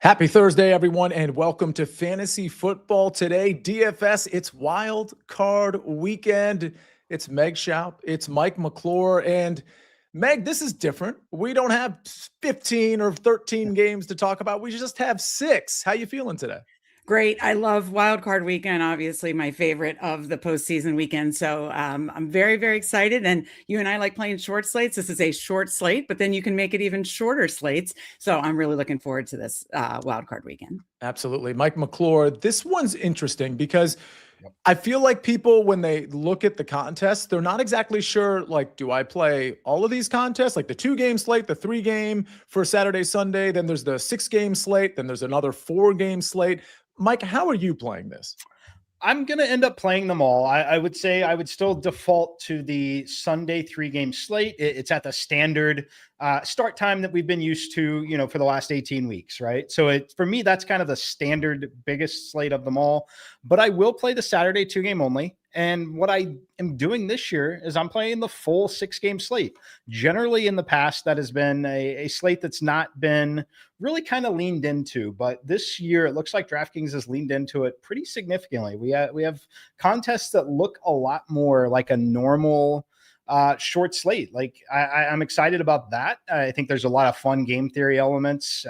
Happy Thursday, everyone, and welcome to Fantasy Football Today. DFS, it's Wild Card Weekend. It's Meg Shoup, it's Mike McClure, and Meg, this is different. We don't have 15 or 13 games to talk about. We just have 6. How you feeling today? Great. I love Wild Card Weekend, obviously my favorite of the postseason weekend. So I'm very, very excited. And you and I like playing short slates. This is a short slate, but then you can make it even shorter slates. So I'm really looking forward to this Wild Card Weekend. Absolutely. Mike McClure, this one's interesting because I feel like people, when they look at the contest, they're not exactly sure, like, do I play all of these contests? Like the 2-game slate, the 3-game for Saturday, Sunday, then there's the 6-game slate, then there's another 4-game slate. Mike, how are you playing this? I'm going to end up playing them all. I would say I would still default to the Sunday 3-game slate. It's at the standard start time that we've been used to, for the last 18 weeks, right? So for me, that's kind of the standard biggest slate of them all. But I will play the Saturday 2-game only. And what I am doing this year is I'm playing the full 6-game slate. Generally in the past, that has been a slate that's not been really kind of leaned into, but this year it looks like DraftKings has leaned into it pretty significantly. We have contests that look a lot more like a normal short slate. Like I'm excited about that. I think there's a lot of fun game theory elements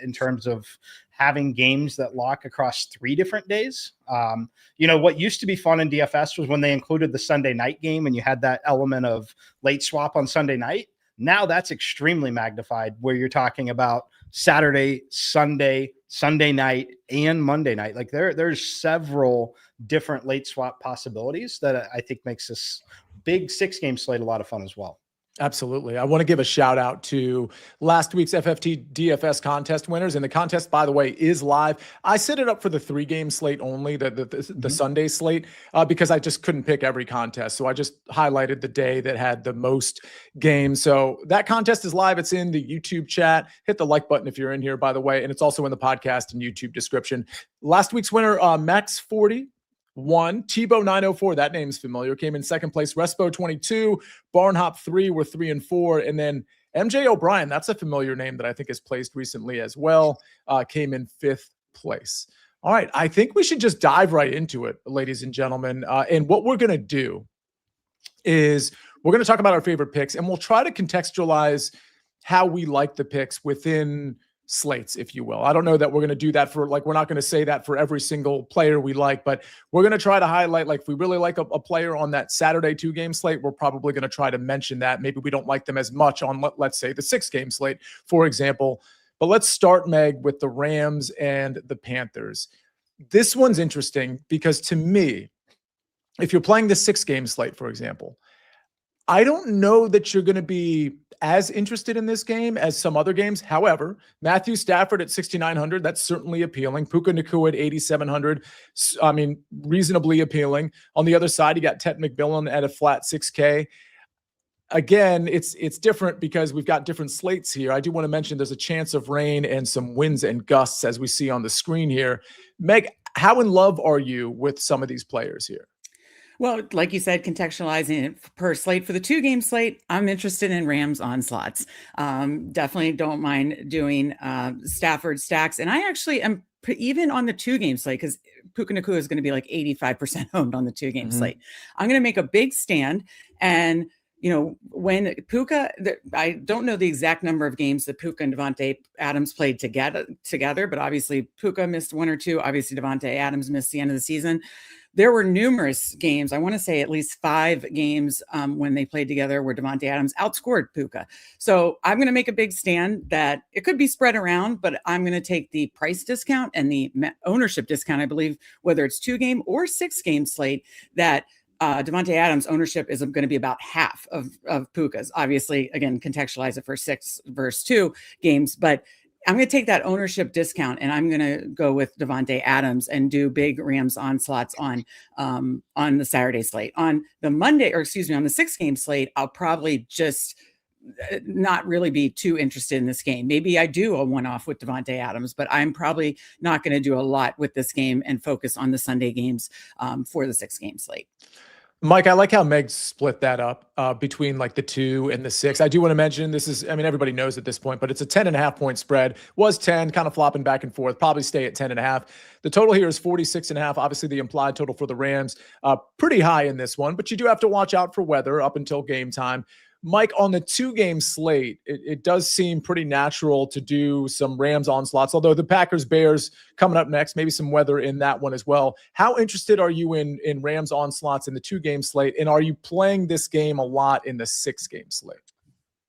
in terms of having games that lock across 3 different days. What used to be fun in DFS was when they included the Sunday night game and you had that element of late swap on Sunday night. Now that's extremely magnified where you're talking about Saturday, Sunday, Sunday night, and Monday night. Like there's several different late swap possibilities that I think makes this big 6-game slate a lot of fun as well. Absolutely. I want to give a shout out to last week's FFT DFS contest winners. And the contest, by the way, is live. I set it up for the 3-game slate only, the Sunday slate, because I just couldn't pick every contest. So I just highlighted the day that had the most games. So that contest is live. It's in the YouTube chat. Hit the like button if you're in here, by the way. And it's also in the podcast and YouTube description. Last week's winner, Max40. Tebow 904, that name's familiar, came in second place. Respo 22, Barnhop 3 were 3 and 4, and then MJ O'Brien, that's a familiar name that I think has placed recently as well, came in 5th place. All right, I think we should just dive right into it, ladies and gentlemen. And what we're going to do is we're going to talk about our favorite picks, and we'll try to contextualize how we like the picks within slates, if you will. I don't know that we're going to do that we're not going to say that for every single player we like, but we're going to try to highlight, like, if we really like a player on that Saturday 2-game slate, we're probably going to try to mention that. Maybe we don't like them as much on, let's say, the 6-game slate, for example. But let's start, Meg, with the Rams and the Panthers. This one's interesting because, to me, if you're playing the 6-game slate, for example, I don't know that you're going to be as interested in this game as some other games. However, Matthew Stafford at 6,900, that's certainly appealing. Puka Nacua at 8,700, I mean, reasonably appealing. On the other side, you got Ted McMillan at a flat 6K. Again, it's different because we've got different slates here. I do want to mention there's a chance of rain and some winds and gusts as we see on the screen here. Meg, how in love are you with some of these players here? Well, like you said, contextualizing it per slate for the 2-game slate, I'm interested in Rams onslaughts. Definitely don't mind doing Stafford stacks. And I actually am even on the 2-game slate because Puka Nacua is going to be like 85% owned on the 2-game slate. I'm going to make a big stand. And, when Puka, I don't know the exact number of games that Puka and Davante Adams played together, but obviously Puka missed 1 or 2. Obviously, Davante Adams missed the end of the season. There were numerous games, I want to say at least 5 games when they played together where Davante Adams outscored Puka. So I'm going to make a big stand that it could be spread around, but I'm going to take the price discount and the ownership discount, I believe, whether it's 2-game or 6-game slate, that Davante Adams' ownership is going to be about half of Puka's. Obviously, again, contextualize it for 6 versus 2 games, but I'm going to take that ownership discount and I'm going to go with Davante Adams and do big Rams onslaughts on the Saturday slate. On the on the 6-game slate, I'll probably just not really be too interested in this game. Maybe I do a one-off with Davante Adams, but I'm probably not going to do a lot with this game and focus on the Sunday games for the 6-game slate. Mike, I like how Meg split that up between like the 2 and the 6. I do want to mention this is, I mean, everybody knows at this point, but it's a 10.5 point spread. Was 10, kind of flopping back and forth, probably stay at 10.5. The total here is 46.5. Obviously, the implied total for the Rams, pretty high in this one, but you do have to watch out for weather up until game time. Mike, on the 2-game slate, it does seem pretty natural to do some Rams onslaughts, although the Packers-Bears coming up next, maybe some weather in that one as well. How interested are you in Rams onslaughts in the 2-game slate, and are you playing this game a lot in the 6-game slate?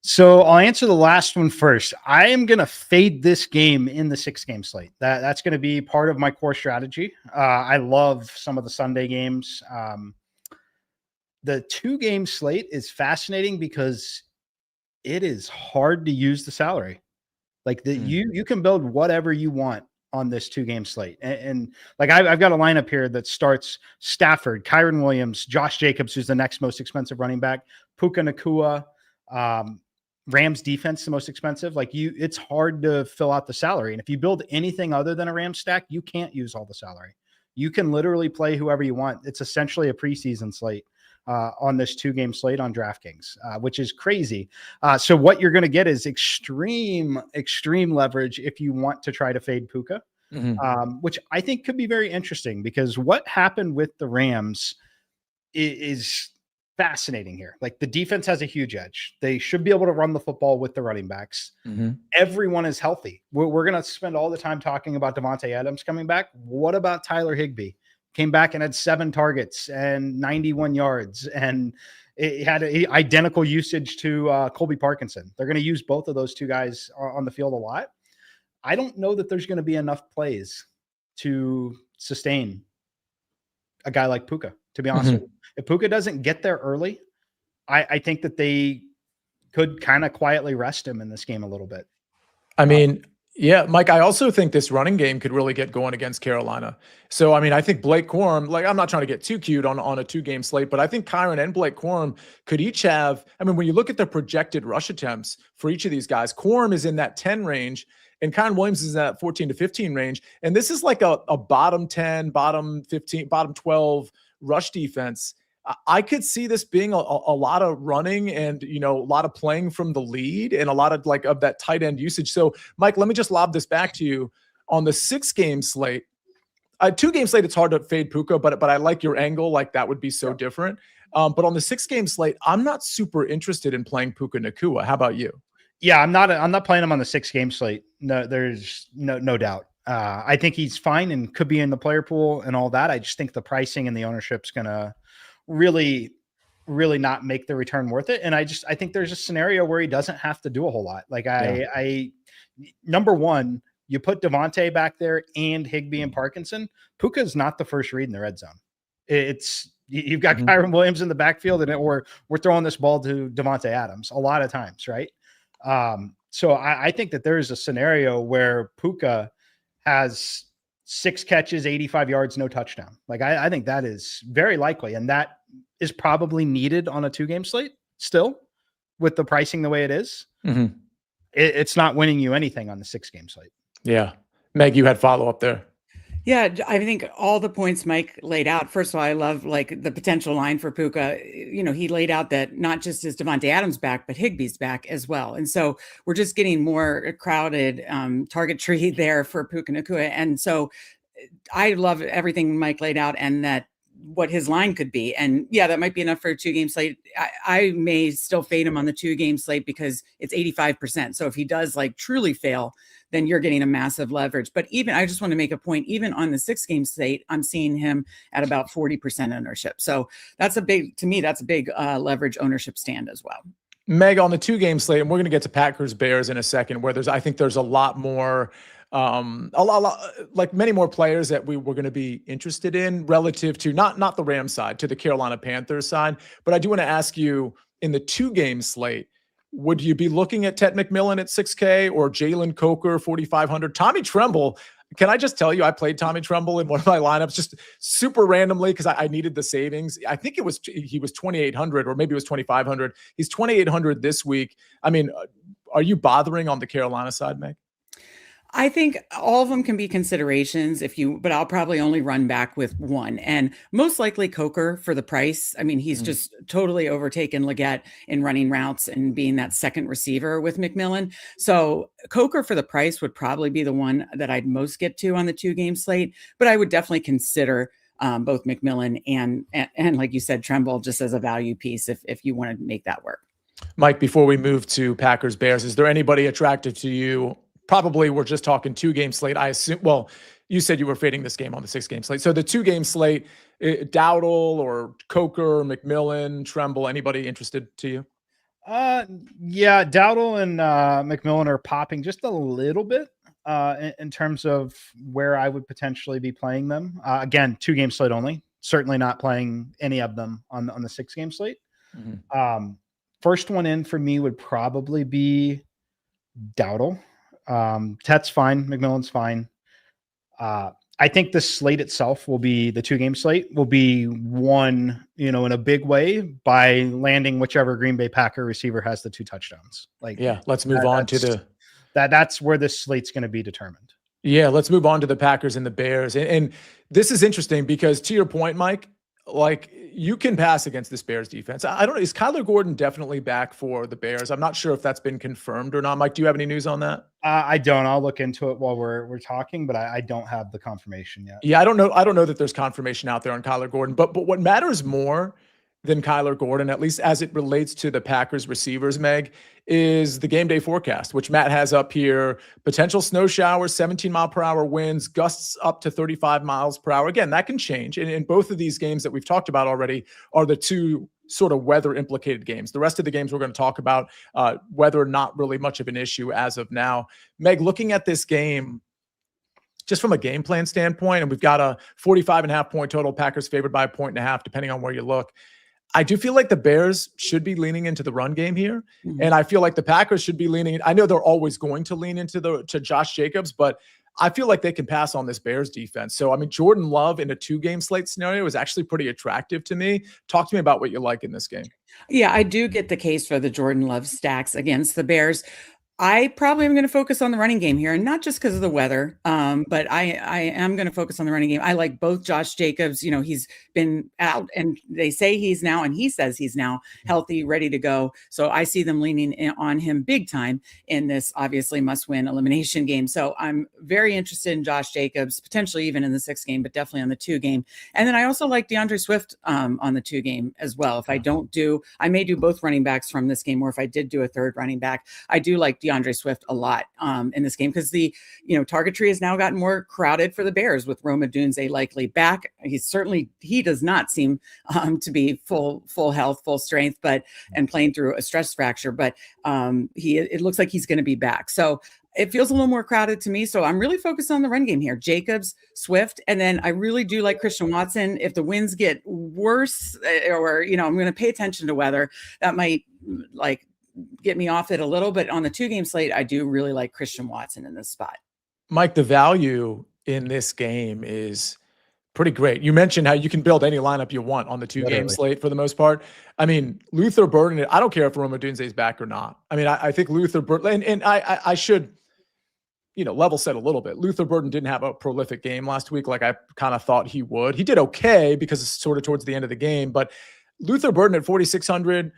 So I'll answer the last one first. I am going to fade this game in the 6-game slate. That's going to be part of my core strategy. I love some of the Sunday games. The 2-game slate is fascinating because it is hard to use the salary. Like you can build whatever you want on this 2-game slate. And like I've got a lineup here that starts Stafford, Kyron Williams, Josh Jacobs, who's the next most expensive running back, Puka Nacua, Rams defense, the most expensive. Like it's hard to fill out the salary. And if you build anything other than a Rams stack, you can't use all the salary. You can literally play whoever you want. It's essentially a preseason slate. On this 2-game slate on DraftKings, which is crazy. So what you're going to get is extreme leverage if you want to try to fade Puka, which I think could be very interesting because what happened with the Rams is fascinating here. Like the defense has a huge edge. They should be able to run the football with the running backs. Everyone is healthy. We're going to spend all the time talking about Davante Adams coming back. What about Tyler Higbee? Came back and had 7 targets and 91 yards, and it had identical usage to Colby Parkinson. They're going to use both of those 2 guys on the field a lot. I don't know that there's going to be enough plays to sustain a guy like Puka, to be honest with you. If Puka doesn't get there early, I think that they could kind of quietly rest him in this game a little bit. I mean, yeah, Mike, I also think this running game could really get going against Carolina. So, I mean, I think Blake Corum, like, I'm not trying to get too cute on a 2-game slate, but I think Kyron and Blake Corum could each have, I mean, when you look at the projected rush attempts for each of these guys, Corum is in that 10 range and Kyron Williams is in that 14 to 15 range. And this is like a bottom 10, bottom 15, bottom 12 rush defense. I could see this being a lot of running and, you know, a lot of playing from the lead and a lot of like of that tight end usage. So, Mike, let me just lob this back to you on the 6-game slate. 2-game slate, it's hard to fade Puka, but I like your angle. Like that would be so different. But on the 6-game slate, I'm not super interested in playing Puka Nacua. How about you? Yeah, I'm not playing him on the 6-game slate. No, there's no doubt. I think he's fine and could be in the player pool and all that. I just think the pricing and the ownership's gonna really not make the return worth it. And I think there's a scenario where he doesn't have to do a whole lot. Like I number one, you put Davante back there and Higbee and Parkinson. Puka is not the first read in the red zone. You've got Kyron Williams in the backfield and we're throwing this ball to Davante Adams a lot of times. Right. So I think that there is a scenario where Puka has 6 catches, 85 yards, no touchdown. Like I think that is very likely. And that is probably needed on a 2-game slate still with the pricing the way it is. It's not winning you anything on the 6-game slate. Yeah. Meg, you had follow up there. Yeah, I think all the points Mike laid out. First of all, I love like the potential line for Puka. You know, he laid out that not just is Davante Adams back, but Higbee's back as well. And so we're just getting more crowded target tree there for Puka Nacua. And so I love everything Mike laid out and that what his line could be. And yeah, that might be enough for a 2-game slate. I may still fade him on the 2-game slate because it's 85%. So if he does like truly fail, then you're getting a massive leverage. But even, I just want to make a point, even on the 6-game slate, I'm seeing him at about 40% ownership. So that's a big leverage ownership stand as well. Meg, on the 2-game slate, and we're going to get to Packers Bears in a second, where I think there's a lot more, like many more players that we're going to be interested in relative to not the Rams side, to the Carolina Panthers side. But I do want to ask you, in the 2-game slate, would you be looking at Ted McMillan at 6K or Jalen Coker 4,500? Tommy Tremble, can I just tell you, I played Tommy Tremble in one of my lineups just super randomly because I needed the savings. I think he was 2,800 or maybe it was 2,500. He's 2,800 this week. I mean, are you bothering on the Carolina side, Meg? I think all of them can be considerations but I'll probably only run back with one, and most likely Coker for the price. I mean, he's just totally overtaken Leggett in running routes and being that second receiver with McMillan. So Coker for the price would probably be the one that I'd most get to on the 2-game slate, but I would definitely consider both McMillan and like you said, Tremble just as a value piece if you want to make that work. Mike, before we move to Packers Bears, is there anybody attractive to you? Probably we're just talking 2-game slate. I assume, well, you said you were fading this game on the 6-game slate. So the 2-game slate, Dowdle or Coker, McMillan, Tremble, anybody interested to you? Yeah, Dowdle and McMillan are popping just a little bit in terms of where I would potentially be playing them. Again, 2-game slate only. Certainly not playing any of them on the 6-game slate. First one in for me would probably be Dowdle. Tet's fine. McMillan's fine. I think the slate itself will be the 2-game slate will be won, in a big way by landing whichever Green Bay Packer receiver has the 2 touchdowns. Let's move on to that's where this slate's going to be determined. Yeah, let's move on to the Packers and the Bears. And this is interesting because to your point, Mike, you can pass against this Bears defense. I don't know. Is Kyler Gordon definitely back for the Bears? I'm not sure if that's been confirmed or not. Mike, do you have any news on that? I don't. I'll look into it while we're talking, but I don't have the confirmation yet. Yeah, I don't know that there's confirmation out there on Kyler Gordon. But what matters more than Kyler Gordon, at least as it relates to the Packers receivers, Meg, is the game day forecast, which Matt has up here. Potential snow showers, 17-mile-per-hour winds, gusts up to 35 miles per hour. Again, that can change. And in both of these games that we've talked about already are the 2 sort of weather-implicated games. The rest of the games we're going to talk about, weather not really much of an issue as of now. Meg, looking at this game, just from a game plan standpoint, and we've got a 45.5 point total, Packers favored by 1.5, depending on where you look. I do feel like the Bears should be leaning into the run game here. And I feel like the Packers should be leaning. I know they're always going to lean to Josh Jacobs, but I feel like they can pass on this Bears defense. So, I mean, Jordan Love in a 2-game slate scenario is actually pretty attractive to me. Talk to me about what you like in this game. Yeah, I do get the case for the Jordan Love stacks against the Bears. I probably am going to focus on the running game here, and not just because of the weather, but I am going to focus on the running game. I like both Josh Jacobs. He's been out, and they say he's now, and he says he's now healthy, ready to go. So I see them leaning on him big time in this obviously must-win elimination game. So I'm very interested in Josh Jacobs, potentially even in the 6-game, but definitely on the 2-game. And then I also like DeAndre Swift on the 2-game as well. If I I may do both running backs from this game, or if I did do a third running back, I do like DeAndre Swift a lot in this game because the target tree has now gotten more crowded for the Bears with Rome Odunze likely back. He does not seem to be full health, full strength, and playing through a stress fracture, but it looks like he's going to be back. So it feels a little more crowded to me. So I'm really focused on the run game here. Jacobs, Swift, and then I really do like Christian Watson. If the winds get worse, or I'm going to pay attention to weather, that might get me off it a little, but on the 2-game slate, I do really like Christian Watson in this spot. Mike, the value in this game is pretty great. You mentioned how you can build any lineup you want on the 2-game slate for the most part. I mean, Luther Burden, I don't care if Rome Odunze is back or not. I mean, I think Luther Burden, and I should, level set a little bit. Luther Burden didn't have a prolific game last week like I kind of thought he would. He did okay because it's sort of towards the end of the game, but Luther Burden at 4,600,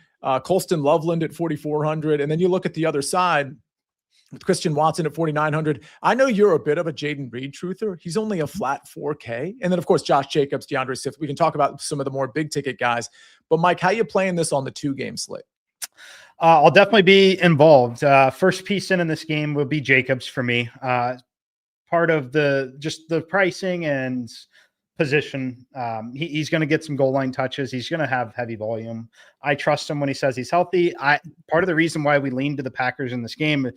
Colston Loveland at 4,400. And then you look at the other side with Christian Watson at 4,900. I know you're a bit of a Jaden Reed truther. He's only a flat 4K. And then, of course, Josh Jacobs, DeAndre Swift. We can talk about some of the more big ticket guys. But, Mike, how you playing this on the 2-game slate? I'll definitely be involved. First piece in this game will be Jacobs for me. Part of the pricing and position. He's going to get some goal line touches. He's going to have heavy volume. I trust him when he says he's healthy. Part of the reason why we lean to the Packers in this game,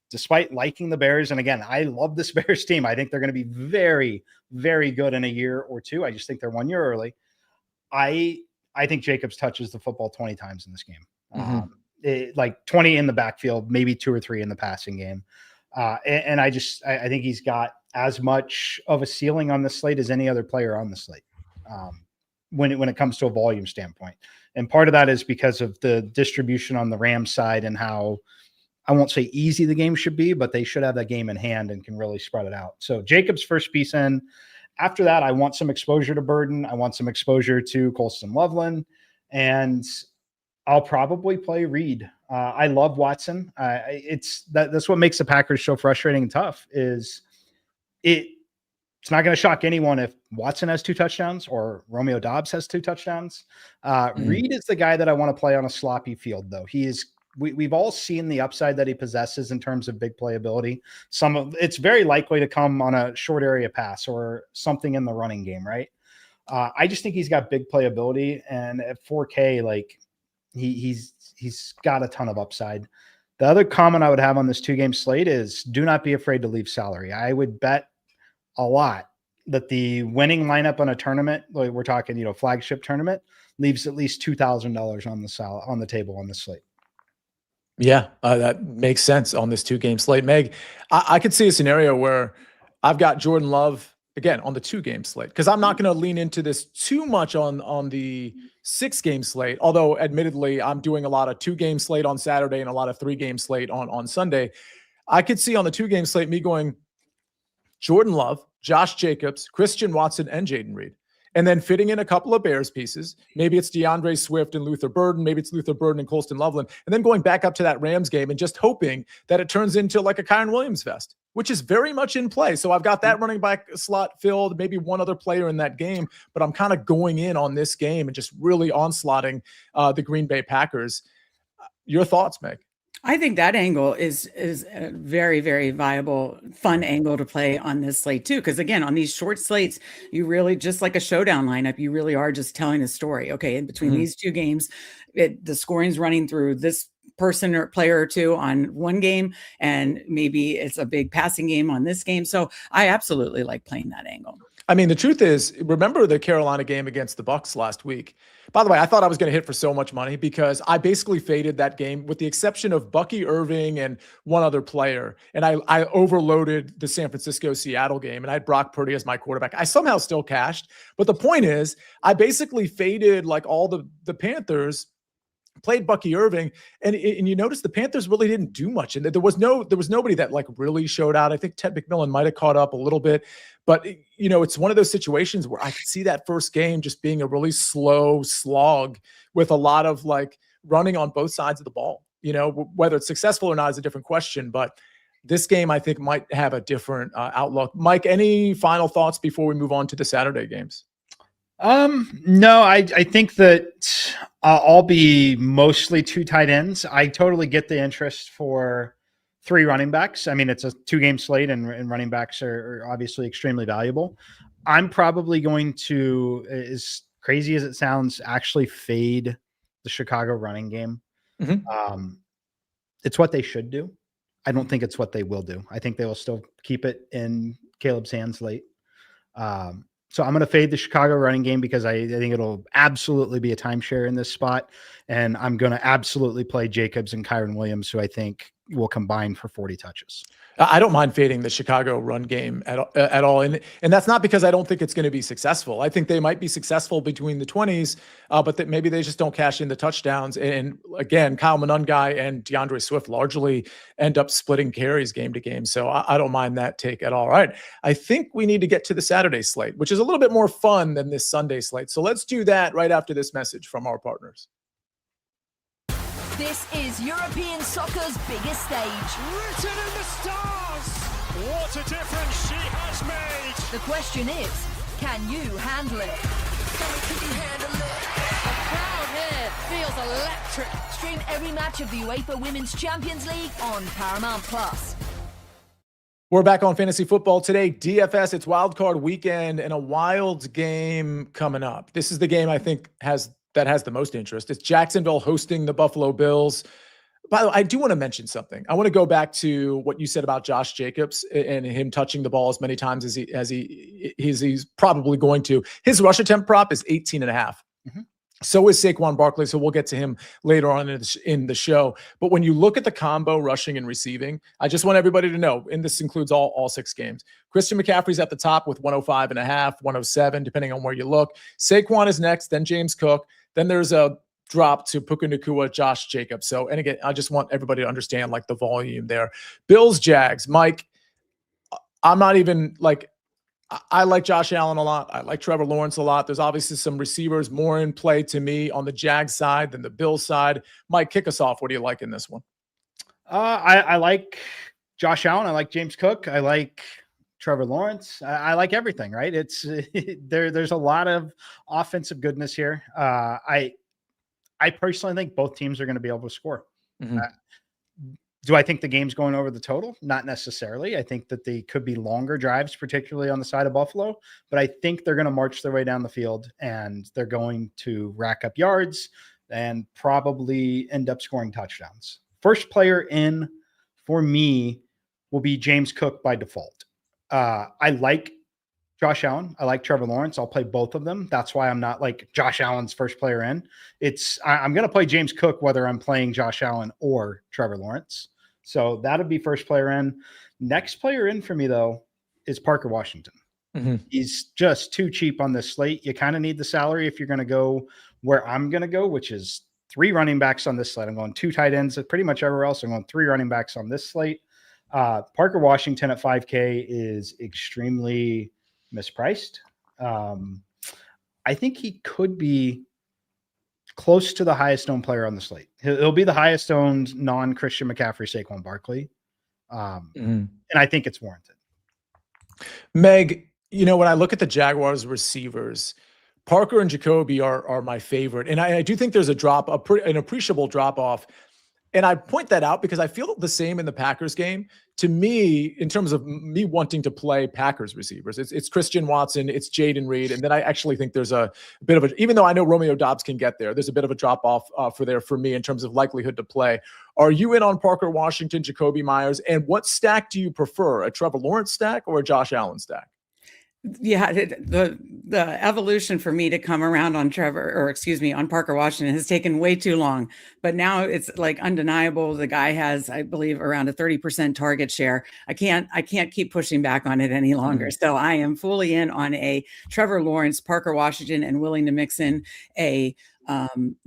despite liking the Bears, and again, I love this Bears team. I think they're going to be very, very good in a year or two. I just think they're 1 year early. I think Jacobs touches the football 20 times in this game. 20 in the backfield, maybe 2 or 3 in the passing game. And I think he's got as much of a ceiling on the slate as any other player on the slate when it comes to a volume standpoint. And part of that is because of the distribution on the Rams side and how I won't say easy the game should be, but they should have that game in hand and can really spread it out. So Jacobs first piece in. After that, I want some exposure to Burden. I want some exposure to Colston Loveland, and I'll probably play Reed. I love Watson. That's what makes the Packers so frustrating and tough. It's not going to shock anyone if Watson has 2 touchdowns or Romeo Doubs has 2 touchdowns. Reed is the guy that I want to play on a sloppy field, though. We've all seen the upside that he possesses in terms of big playability. It's very likely to come on a short area pass or something in the running game, right? I just think he's got big playability, and at 4K, like he's got a ton of upside. The other comment I would have on this 2-game slate is do not be afraid to leave salary. I would bet a lot that the winning lineup on a tournament, like we're talking, flagship tournament, leaves at least $2,000 on the table on this slate. Yeah, that makes sense on this 2-game slate. Meg, I could see a scenario where I've got Jordan Love again on the 2-game slate, because I'm not going to lean into this too much on the 6-game slate. Although admittedly, I'm doing a lot of 2-game slate on Saturday and a lot of 3-game slate on Sunday. I could see on the 2-game slate me going Jordan Love, Josh Jacobs, Christian Watson, and Jaden Reed. And then fitting in a couple of Bears pieces. Maybe it's DeAndre Swift and Luther Burden. Maybe it's Luther Burden and Colston Loveland. And then going back up to that Rams game and just hoping that it turns into like a Kyron Williams fest, which is very much in play. So I've got that running back slot filled, maybe one other player in that game, but I'm kind of going in on this game and just really onslaughting the Green Bay Packers. Your thoughts, Meg? I think that angle is a very, very viable, fun angle to play on this slate too. Because again, on these short slates, you really, just like a showdown lineup, you really are just telling a story. Okay, in between these 2 games, the scoring's running through this person or player or 2 on one game, and maybe it's a big passing game on this game. So I absolutely like playing that angle. I mean, the truth is, remember the Carolina game against the Bucs last week? By the way, I thought I was going to hit for so much money because I basically faded that game with the exception of Bucky Irving and one other player. And I overloaded the San Francisco-Seattle game, and I had Brock Purdy as my quarterback. I somehow still cashed. But the point is, I basically faded like all the Panthers, played Bucky Irving, and you notice the Panthers really didn't do much, and there was nobody that like really showed out. I think Ted McMillan might have caught up a little bit, but it's one of those situations where I could see that first game just being a really slow slog with a lot of like running on both sides of the ball. Whether it's successful or not is a different question, but this game I think might have a different outlook. Mike, any final thoughts before we move on to the Saturday games? No, I think that I'll be mostly 2 tight ends. I totally get the interest for 3 running backs. I mean, it's a 2-game slate and running backs are obviously extremely valuable. I'm probably going to, as crazy as it sounds, actually fade the Chicago running game. It's what they should do. I don't think it's what they will do. I think they will still keep it in Caleb's hands late. So I'm going to fade the Chicago running game because I think it'll absolutely be a timeshare in this spot. And I'm going to absolutely play Jacobs and Kyron Williams, who I think will combine for 40 touches. I don't mind fading the Chicago run game at all. And that's not because I don't think it's going to be successful. I think they might be successful between the 20s, but that maybe they just don't cash in the touchdowns. And again, Kyle Monungai and DeAndre Swift largely end up splitting carries game to game. So I don't mind that take at all. All right. I think we need to get to the Saturday slate, which is a little bit more fun than this Sunday slate. So let's do that right after this message from our partners. This is European soccer's biggest stage. Written in the stars! What a difference she has made! The question is, can you handle it? Can you handle it? The crowd here feels electric. Stream every match of the UEFA Women's Champions League on Paramount Plus. We're back on fantasy football today. DFS, it's wildcard weekend and a wild game coming up. This is the game I think has the most interest. It's Jacksonville hosting the Buffalo Bills. By the way, I do want to mention something. I want to go back to what you said about Josh Jacobs and him touching the ball as many times as he's probably going to. His rush attempt prop is 18.5. Mm-hmm. So is Saquon Barkley, so we'll get to him later on in the show. But when you look at the combo rushing and receiving, I just want everybody to know, and this includes all 6 games, Christian McCaffrey's at the top with 105.5, 107, depending on where you look. Saquon is next, then James Cook. Then there's a dropped to Puka Nacua, Josh Jacobs. So, and again, I just want everybody to understand like the volume there. Bills, Jags, Mike, I'm not even like, I like Josh Allen a lot. I like Trevor Lawrence a lot. There's obviously some receivers more in play to me on the Jags side than the Bills side. Mike, kick us off. What do you like in this one? I like Josh Allen. I like James Cook. I like Trevor Lawrence. I like everything, right? It's there's a lot of offensive goodness here. I personally think both teams are going to be able to score. Mm-hmm. Do I think the game's going over the total? Not necessarily. I think that they could be longer drives, particularly on the side of Buffalo, but I think they're going to march their way down the field and they're going to rack up yards and probably end up scoring touchdowns. First player in for me will be James Cook by default. I like Josh Allen. I like Trevor Lawrence. I'll play both of them. That's why I'm not like Josh Allen's first player in. I'm going to play James Cook, whether I'm playing Josh Allen or Trevor Lawrence. So that'll be first player in. Next player in for me, though, is Parker Washington. Mm-hmm. He's just too cheap on this slate. You kind of need the salary if you're going to go where I'm going to go, which is 3 running backs on this slate. I'm going 2 tight ends. Pretty much everywhere else, I'm going 3 running backs on this slate. Parker Washington at 5K is extremely mispriced. I think he could be close to the highest owned player on the slate. He'll be the highest owned non-Christian McCaffrey, Saquon Barkley. And I think it's warranted. Meg, you know, when I look at the Jaguars receivers, Parker and Jacoby are my favorite. And I do think there's an appreciable drop off. And I point that out because I feel the same in the Packers game. To me, in terms of me wanting to play Packers receivers, it's Christian Watson, it's Jaden Reed. And then I actually think there's a bit of even though I know Romeo Doubs can get there, there's a bit of a drop off for me in terms of likelihood to play. Are you in on Parker Washington, Jacoby Myers? And what stack do you prefer, a Trevor Lawrence stack or a Josh Allen stack? Yeah, the evolution for me to come around on on Parker Washington has taken way too long. But now it's like undeniable. The guy has, I believe, around a 30% target share. I can't keep pushing back on it any longer. So I am fully in on a Trevor Lawrence, Parker Washington, and willing to mix in a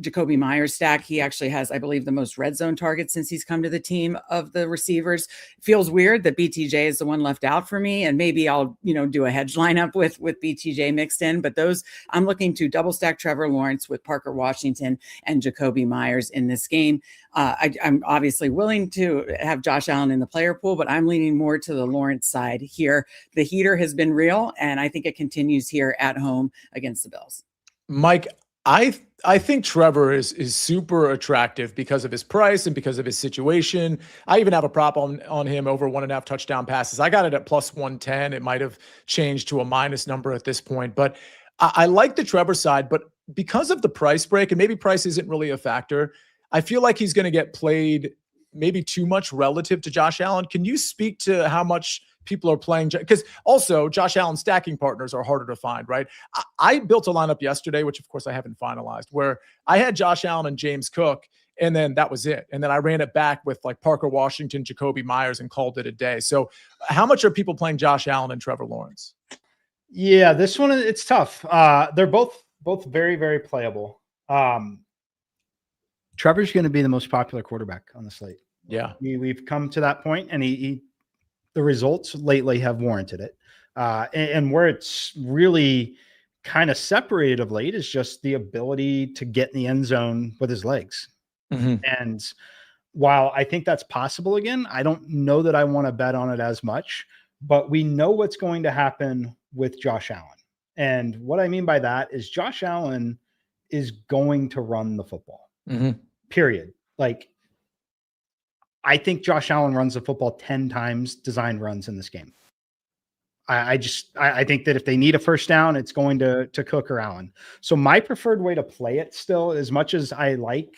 Jacoby Myers stack. He actually has, I believe, the most red zone targets since he's come to the team of the receivers. Feels weird that BTJ is the one left out for me, and maybe I'll do a hedge lineup with BTJ mixed in. But those, I'm looking to double stack Trevor Lawrence with Parker Washington and Jacoby Myers in this game. I'm obviously willing to have Josh Allen in the player pool, but I'm leaning more to the Lawrence side here. The heater has been real, and I think it continues here at home against the Bills. Mike, I think Trevor is super attractive because of his price and because of his situation. I even have a prop on him over 1.5 touchdown passes. I got it at plus 110. It might have changed to a minus number at this point, but I like the Trevor side, but because of the price break, and maybe price isn't really a factor, I feel like he's going to get played maybe too much relative to Josh Allen. Can you speak to how much people are playing? Because also Josh Allen stacking partners are harder to find, right? I built a lineup yesterday, which of course I haven't finalized, where I had Josh Allen and James Cook, and then that was it. And then I ran it back with like Parker Washington, Jacoby Myers, and called it a day. So how much are people playing Josh Allen and Trevor Lawrence? Yeah, this one, it's tough. They're both very, very playable. Trevor's going to be the most popular quarterback on the slate. Yeah. We've come to that point, and the results lately have warranted it. And where it's really kind of separated of late is just the ability to get in the end zone with his legs. Mm-hmm. And while I think that's possible again, I don't know that I want to bet on it as much, but we know what's going to happen with Josh Allen. And what I mean by that is Josh Allen is going to run the football, period. Like, I think Josh Allen runs the football 10 times designed runs in this game. I think that if they need a first down, it's going to Cook or Allen. So my preferred way to play it still, as much as I like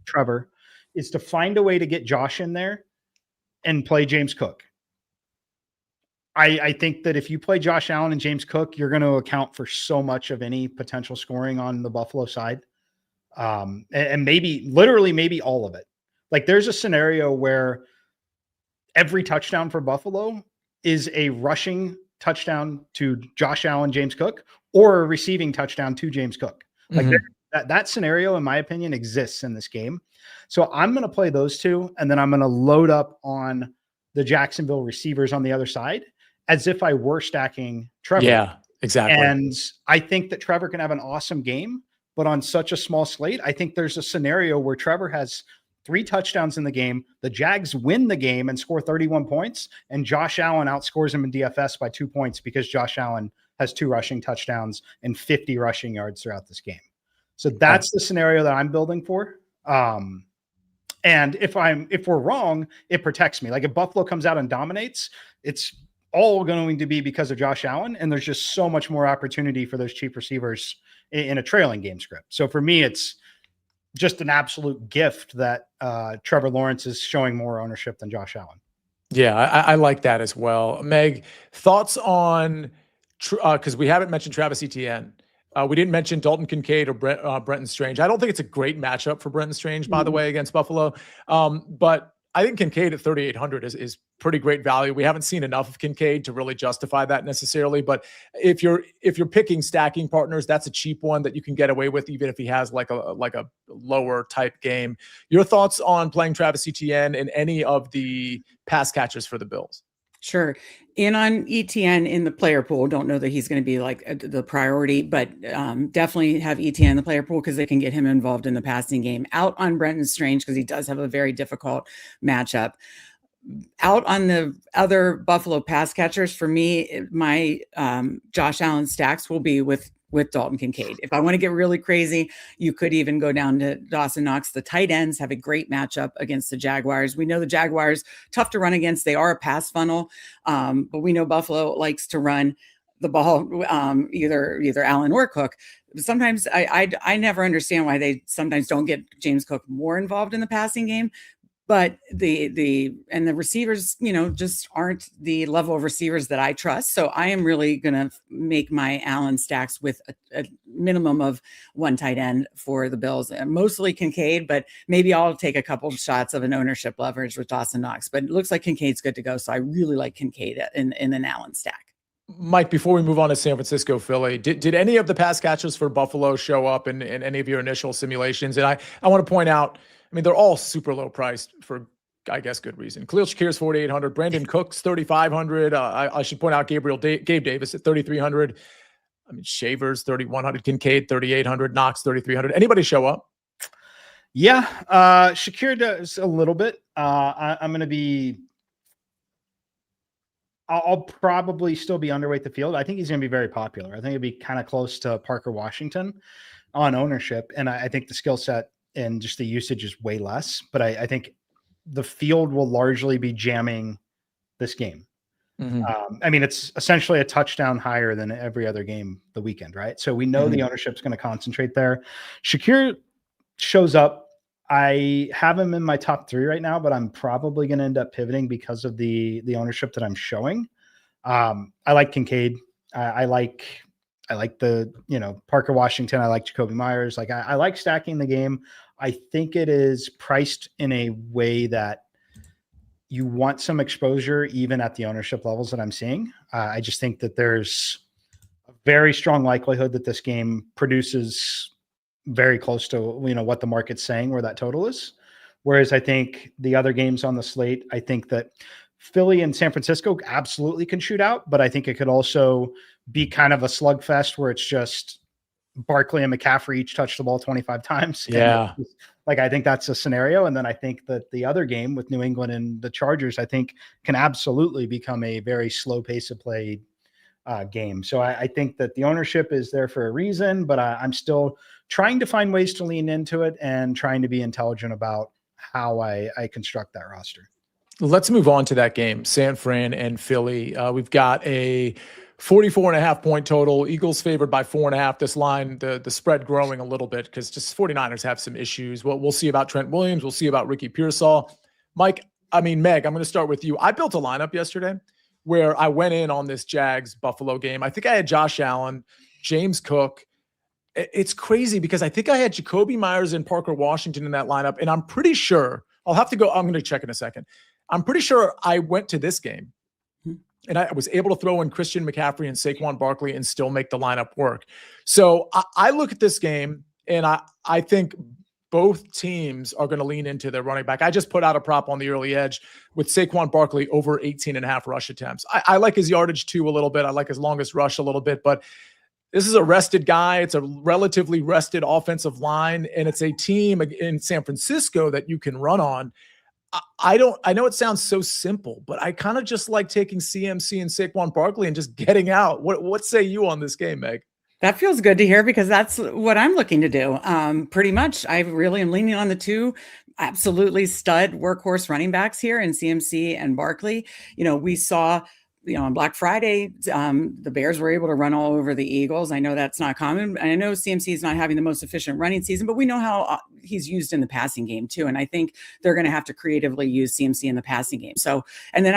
Trevor, is to find a way to get Josh in there and play James Cook. I think that if you play Josh Allen and James Cook, you're going to account for so much of any potential scoring on the Buffalo side. And maybe all of it. Like, there's a scenario where every touchdown for Buffalo is a rushing touchdown to Josh Allen, James Cook, or a receiving touchdown to James Cook. Like, That scenario, in my opinion, exists in this game. So I'm going to play those two, and then I'm going to load up on the Jacksonville receivers on the other side as if I were stacking Trevor. Yeah, exactly. And I think that Trevor can have an awesome game, but on such a small slate, I think there's a scenario where Trevor has 3 touchdowns in the game. The Jags win the game and score 31 points, and Josh Allen outscores him in DFS by 2 points because Josh Allen has 2 rushing touchdowns and 50 rushing yards throughout this game. So that's the scenario that I'm building for. And if we're wrong, it protects me. Like if Buffalo comes out and dominates, it's all going to be because of Josh Allen. And there's just so much more opportunity for those cheap receivers in a trailing game script. So for me, it's just an absolute gift that Trevor Lawrence is showing more ownership than Josh Allen. Yeah, I like that as well. Meg, thoughts on, because we haven't mentioned Travis Etienne. We didn't mention Dalton Kincaid or Brenton Strange. I don't think it's a great matchup for Brenton Strange, by the way, against Buffalo. But I think Kincaid at 3,800 is pretty great value. We haven't seen enough of Kincaid to really justify that necessarily. But if you're picking stacking partners, that's a cheap one that you can get away with, even if he has like a lower type game. Your thoughts on playing Travis Etienne and any of the pass catchers for the Bills? Sure. In on ETN in the player pool. Don't know that he's going to be like the priority, but definitely have ETN in the player pool because they can get him involved in the passing game. Out on Brenton Strange because he does have a very difficult matchup. Out on the other Buffalo pass catchers, for me, my Josh Allen stacks will be with Dalton Kincaid. If I want to get really crazy, you could even go down to Dawson Knox. The tight ends have a great matchup against the Jaguars. We know the Jaguars, tough to run against. They are a pass funnel, but we know Buffalo likes to run the ball, either Allen or Cook. Sometimes I never understand why they sometimes don't get James Cook more involved in the passing game. But the receivers, just aren't the level of receivers that I trust. So I am really going to make my Allen stacks with a minimum of 1 tight end for the Bills, mostly Kincaid, but maybe I'll take a couple of shots of an ownership leverage with Dawson Knox. But it looks like Kincaid's good to go. So I really like Kincaid in an Allen stack. Mike, before we move on to San Francisco, Philly, did any of the pass catchers for Buffalo show up in any of your initial simulations? And I want to point out, they're all super low priced for, I guess, good reason. Khalil Shakir's 4,800, Brandon Cooks 3,500. I should point out Gabe Davis at 3,300. Shavers 3,100, Kincaid 3,800, Knox 3,300. Anybody show up? Yeah, Shakir does a little bit. I'm going to be. I'll probably still be underweight the field. I think he's going to be very popular. I think it'd be kind of close to Parker Washington on ownership, and I think the skill set and just the usage is way less, but I think the field will largely be jamming this game. Mm-hmm. It's essentially a touchdown higher than every other game the weekend, right? So we know the ownership's going to concentrate there. Shakir shows up. I have him in my top 3 right now, but I'm probably going to end up pivoting because of the ownership that I'm showing. I like Kincaid. I like the, Parker Washington. I like Jacoby Myers. I like stacking the game. I think it is priced in a way that you want some exposure, even at the ownership levels that I'm seeing. I just think that there's a very strong likelihood that this game produces very close to, what the market's saying where that total is. Whereas I think the other games on the slate, I think that Philly and San Francisco absolutely can shoot out, but I think it could also be kind of a slugfest where it's just Barkley and McCaffrey each touch the ball 25 times. Yeah. I think that's a scenario. And then I think that the other game with New England and the Chargers, I think can absolutely become a very slow pace of play game. So I think that the ownership is there for a reason, but I'm still trying to find ways to lean into it and trying to be intelligent about how I construct that roster. Let's move on to that game, San Fran and Philly. We've got a 44.5 point total. Eagles favored by 4.5. This line, the spread growing a little bit because just 49ers have some issues. We'll see about Trent Williams. We'll see about Ricky Pearsall. Mike, Meg, I'm going to start with you. I built a lineup yesterday where I went in on this Jags Buffalo game. I think I had Josh Allen, James Cook. It's crazy because I think I had Jacoby Myers and Parker Washington in that lineup. And I'm pretty sure I'm going to check in a second. I'm pretty sure I went to this game and I was able to throw in Christian McCaffrey and Saquon Barkley and still make the lineup work. So I look at this game And I think both teams are going to lean into their running back. I just put out a prop on the early edge with Saquon Barkley over 18.5 rush attempts. I like his yardage too a little bit. I like his longest rush a little bit, but this is a rested guy. It's a relatively rested offensive line, and it's a team in San Francisco that you can run on. I know it sounds so simple, but I kind of just like taking CMC and Saquon Barkley and just getting out. What say you on this game, Meg? That feels good to hear because that's what I'm looking to do. Pretty much, I really am leaning on the two absolutely stud workhorse running backs here in CMC and Barkley. We saw, on Black Friday, the Bears were able to run all over the Eagles. I know that's not common. I know CMC is not having the most efficient running season, but we know how he's used in the passing game too. And I think they're going to have to creatively use CMC in the passing game. So, and then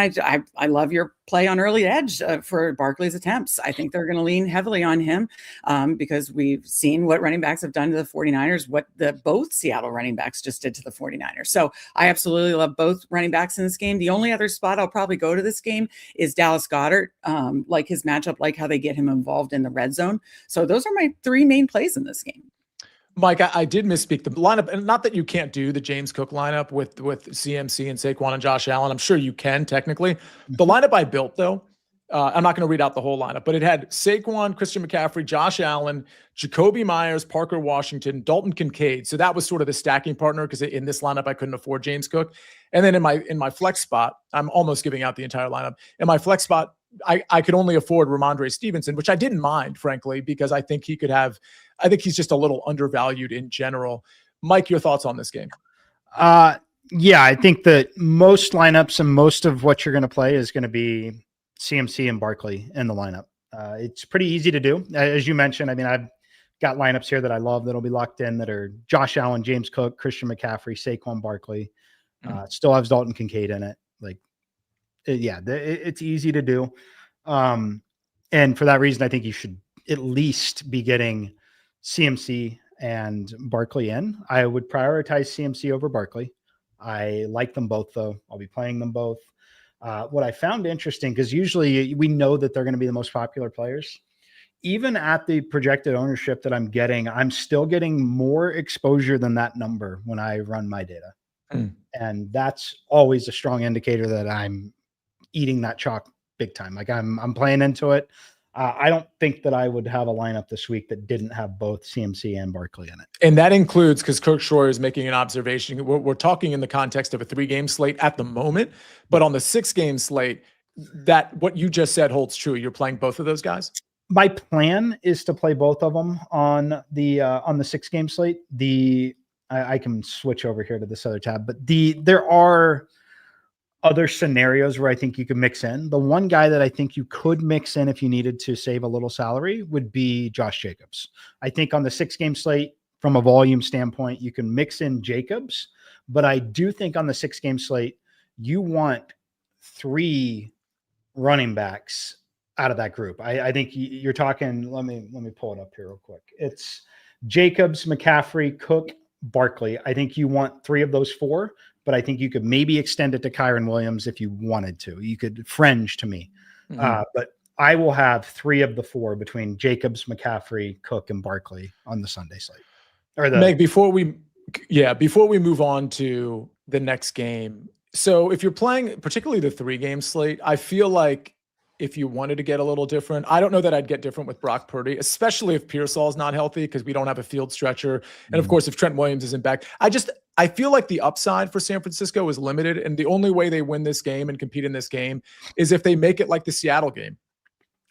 I love your play on early edge for Barkley's attempts. I think they're going to lean heavily on him because we've seen what running backs have done to the 49ers, what both Seattle running backs just did to the 49ers. So I absolutely love both running backs in this game. The only other spot I'll probably go to this game is Dallas Goedert, like his matchup, like how they get him involved in the red zone. So those are my three main plays in this game. Mike, I did misspeak the lineup, and not that you can't do the James Cook lineup with CMC and Saquon and Josh Allen. I'm sure you can technically. The lineup I built, though, I'm not going to read out the whole lineup, but it had Saquon, Christian McCaffrey, Josh Allen, Jacoby Myers, Parker Washington, Dalton Kincaid. So that was sort of the stacking partner because in this lineup I couldn't afford James Cook. And then in my flex spot, I'm almost giving out the entire lineup. In my flex spot, I could only afford Ramondre Stevenson, which I didn't mind, frankly, because I think I think he's just a little undervalued in general. Mike, your thoughts on this game? Yeah, I think that most lineups and most of what you're going to play is going to be CMC and Barkley in the lineup. It's pretty easy to do. As you mentioned, I mean, I've got lineups here that I love that'll be locked in that are Josh Allen, James Cook, Christian McCaffrey, Saquon Barkley. Still has Dalton Kincaid in it. It's easy to do. And for that reason, I think you should at least be getting CMC and Barkley in. I would prioritize CMC over Barkley. I like them both, though. I'll be playing them both. What I found interesting, because usually we know that they're going to be the most popular players. Even at the projected ownership that I'm getting, I'm still getting more exposure than that number when I run my data. And that's always a strong indicator that I'm eating that chalk big time. Like I'm playing into it. I don't think that I would have a lineup this week that didn't have both CMC and Barkley in it. And that includes, because Kirk Schroyer is making an observation, we're talking in the context of a 3-game slate at the moment, but on the 6-game slate, that what you just said holds true. You're playing both of those guys? My plan is to play both of them on the 6-game slate. I can switch over here to this other tab, but there are other scenarios where I think you could mix in. The one guy that I think you could mix in if you needed to save a little salary would be Josh Jacobs. I think on the 6-game slate, from a volume standpoint, you can mix in Jacobs, but I do think on the 6-game slate, you want 3 running backs out of that group. I think you're talking, let me pull it up here real quick. It's Jacobs, McCaffrey, Cook, Barkley. I think you want 3 of those 4, but I think you could maybe extend it to Kyron Williams if you wanted to. You could fringe to me. But I will have 3 of the 4 between Jacobs, McCaffrey, Cook, and Barkley on the Sunday slate. Meg, before we move on to the next game. So if you're playing particularly the 3-game slate, I feel like if you wanted to get a little different, I don't know that I'd get different with Brock Purdy, especially if Pearsall is not healthy because we don't have a field stretcher. And of course, if Trent Williams isn't back, I feel like the upside for San Francisco is limited. And the only way they win this game and compete in this game is if they make it like the Seattle game,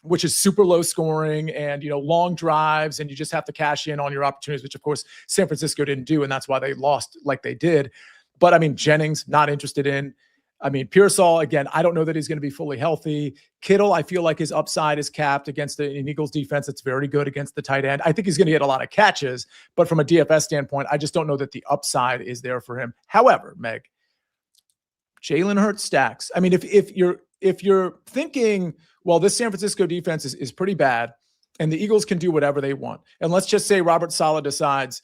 which is super low scoring and, long drives, and you just have to cash in on your opportunities, which of course San Francisco didn't do. And that's why they lost like they did. But I mean, Jennings, not interested in. I mean, Pearsall, again, I don't know that he's going to be fully healthy. Kittle, I feel like his upside is capped against an Eagles defense that's very good against the tight end. I think he's going to get a lot of catches, but from a DFS standpoint, I just don't know that the upside is there for him. However, Meg, Jalen Hurts stacks. I mean, if you're thinking, well, this San Francisco defense is pretty bad, and the Eagles can do whatever they want, and let's just say Robert Saleh decides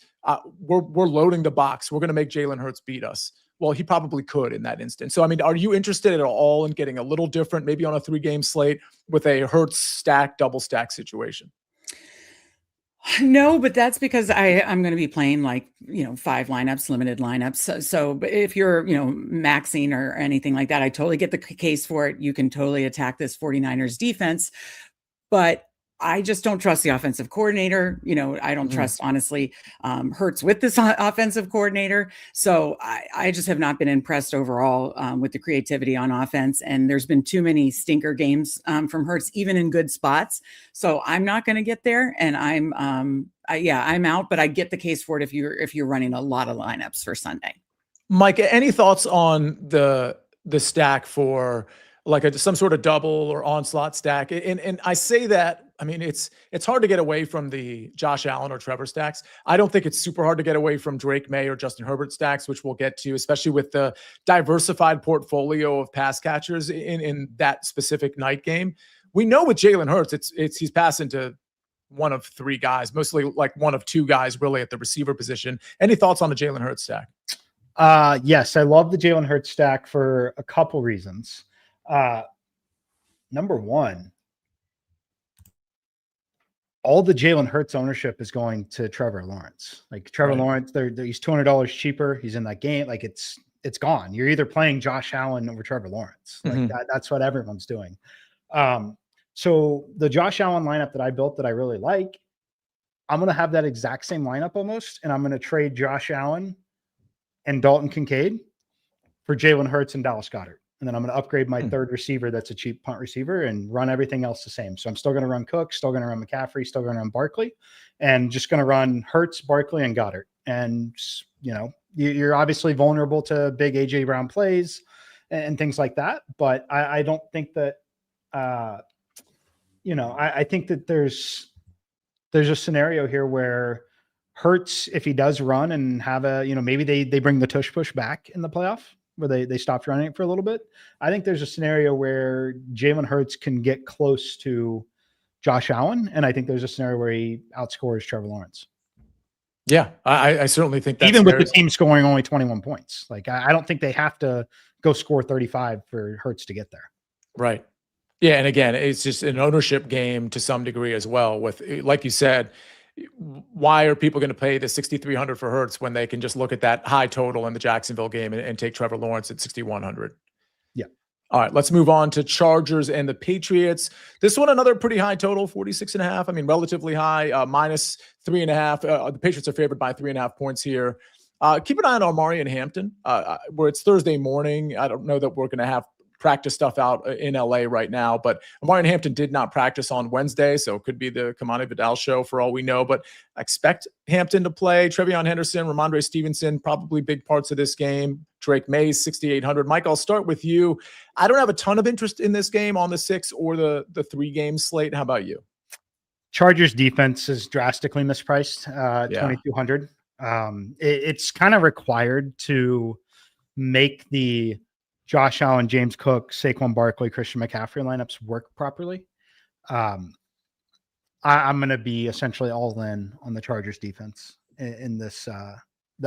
we're loading the box, we're going to make Jalen Hurts beat us. Well, he probably could in that instance. So, I mean, are you interested at all in getting a little different, maybe on a 3-game slate with a Hurts double stack situation? No, but that's because I'm going to be playing 5 lineups, limited lineups. So if you're, maxing or anything like that, I totally get the case for it. You can totally attack this 49ers defense, but I just don't trust the offensive coordinator. I don't trust, honestly, Hurts with this offensive coordinator. So I just have not been impressed overall with the creativity on offense. And there's been too many stinker games from Hurts, even in good spots. So I'm not going to get there. And I'm out, but I get the case for it if you're running a lot of lineups for Sunday. Mike, any thoughts on the stack for some sort of double or onslaught stack? And I say that, I mean, it's hard to get away from the Josh Allen or Trevor stacks. I don't think it's super hard to get away from Drake May or Justin Herbert stacks, which we'll get to, especially with the diversified portfolio of pass catchers in that specific night game. We know with Jalen Hurts, he's passing to one of 3 guys, mostly like one of 2 guys really at the receiver position. Any thoughts on the Jalen Hurts stack? Yes, I love the Jalen Hurts stack for a couple reasons. Number one, all the Jalen Hurts ownership is going to Trevor Lawrence. Like Trevor Lawrence, he's $200 cheaper. He's in that game. Like it's gone. You're either playing Josh Allen over Trevor Lawrence. Like that's what everyone's doing. So the Josh Allen lineup that I built that I really like, I'm going to have that exact same lineup almost. And I'm going to trade Josh Allen and Dalton Kincaid for Jalen Hurts and Dallas Goedert. And then I'm going to upgrade my third receiver that's a cheap punt receiver and run everything else the same. So I'm still going to run Cook, still going to run McCaffrey, still going to run Barkley, and just going to run Hurts, Barkley, and Goddard. And, you're obviously vulnerable to big A.J. Brown plays and things like that. But I don't think that, I think that there's a scenario here where Hurts, if he does run and have maybe they bring the tush push back in the playoff, where they stopped running it for a little bit. I think there's a scenario where Jalen Hurts can get close to Josh Allen. And I think there's a scenario where he outscores Trevor Lawrence. Yeah, I certainly think that even with the team scoring only 21 points. Like I don't think they have to go score 35 for Hurts to get there. Right. Yeah. And again, it's just an ownership game to some degree as well with, like you said, why are people going to pay the 6,300 for Hurts when they can just look at that high total in the Jacksonville game and take Trevor Lawrence at 6,100? Yeah. All right, let's move on to Chargers and the Patriots. This one, another pretty high total, 46.5. I mean, relatively high, minus 3.5. The Patriots are favored by 3.5 points here. Keep an eye on Omari and Hampton, where it's Thursday morning. I don't know that we're going to have practice stuff out in LA right now, but Omari and Hampton did not practice on Wednesday, so it could be the Kamani Vidal show for all we know, but I expect Hampton to play. Trevion Henderson, Ramondre Stevenson, probably big parts of this game. Drake Mays, 6,800. Mike, I'll start with you. I don't have a ton of interest in this game on the 6 or the 3-game slate. How about you? Chargers defense is drastically mispriced, 2,200. It's kind of required to make the Josh Allen, James Cook, Saquon Barkley, Christian McCaffrey lineups work properly. I'm going to be essentially all in on the Chargers defense in this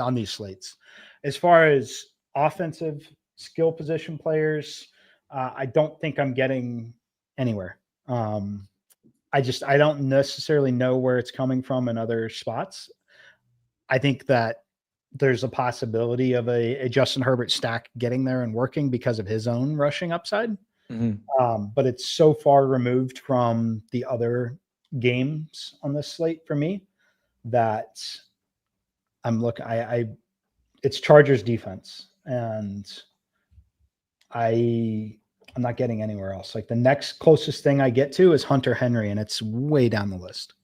on these slates. As far as offensive skill position players, I don't think I'm getting anywhere. I don't necessarily know where it's coming from in other spots. I think that there's a possibility of a Justin Herbert stack getting there and working because of his own rushing upside. But it's so far removed from the other games on this slate for me that it's Chargers defense, and I'm not getting anywhere else. Like the next closest thing I get to is Hunter Henry, and it's way down the list.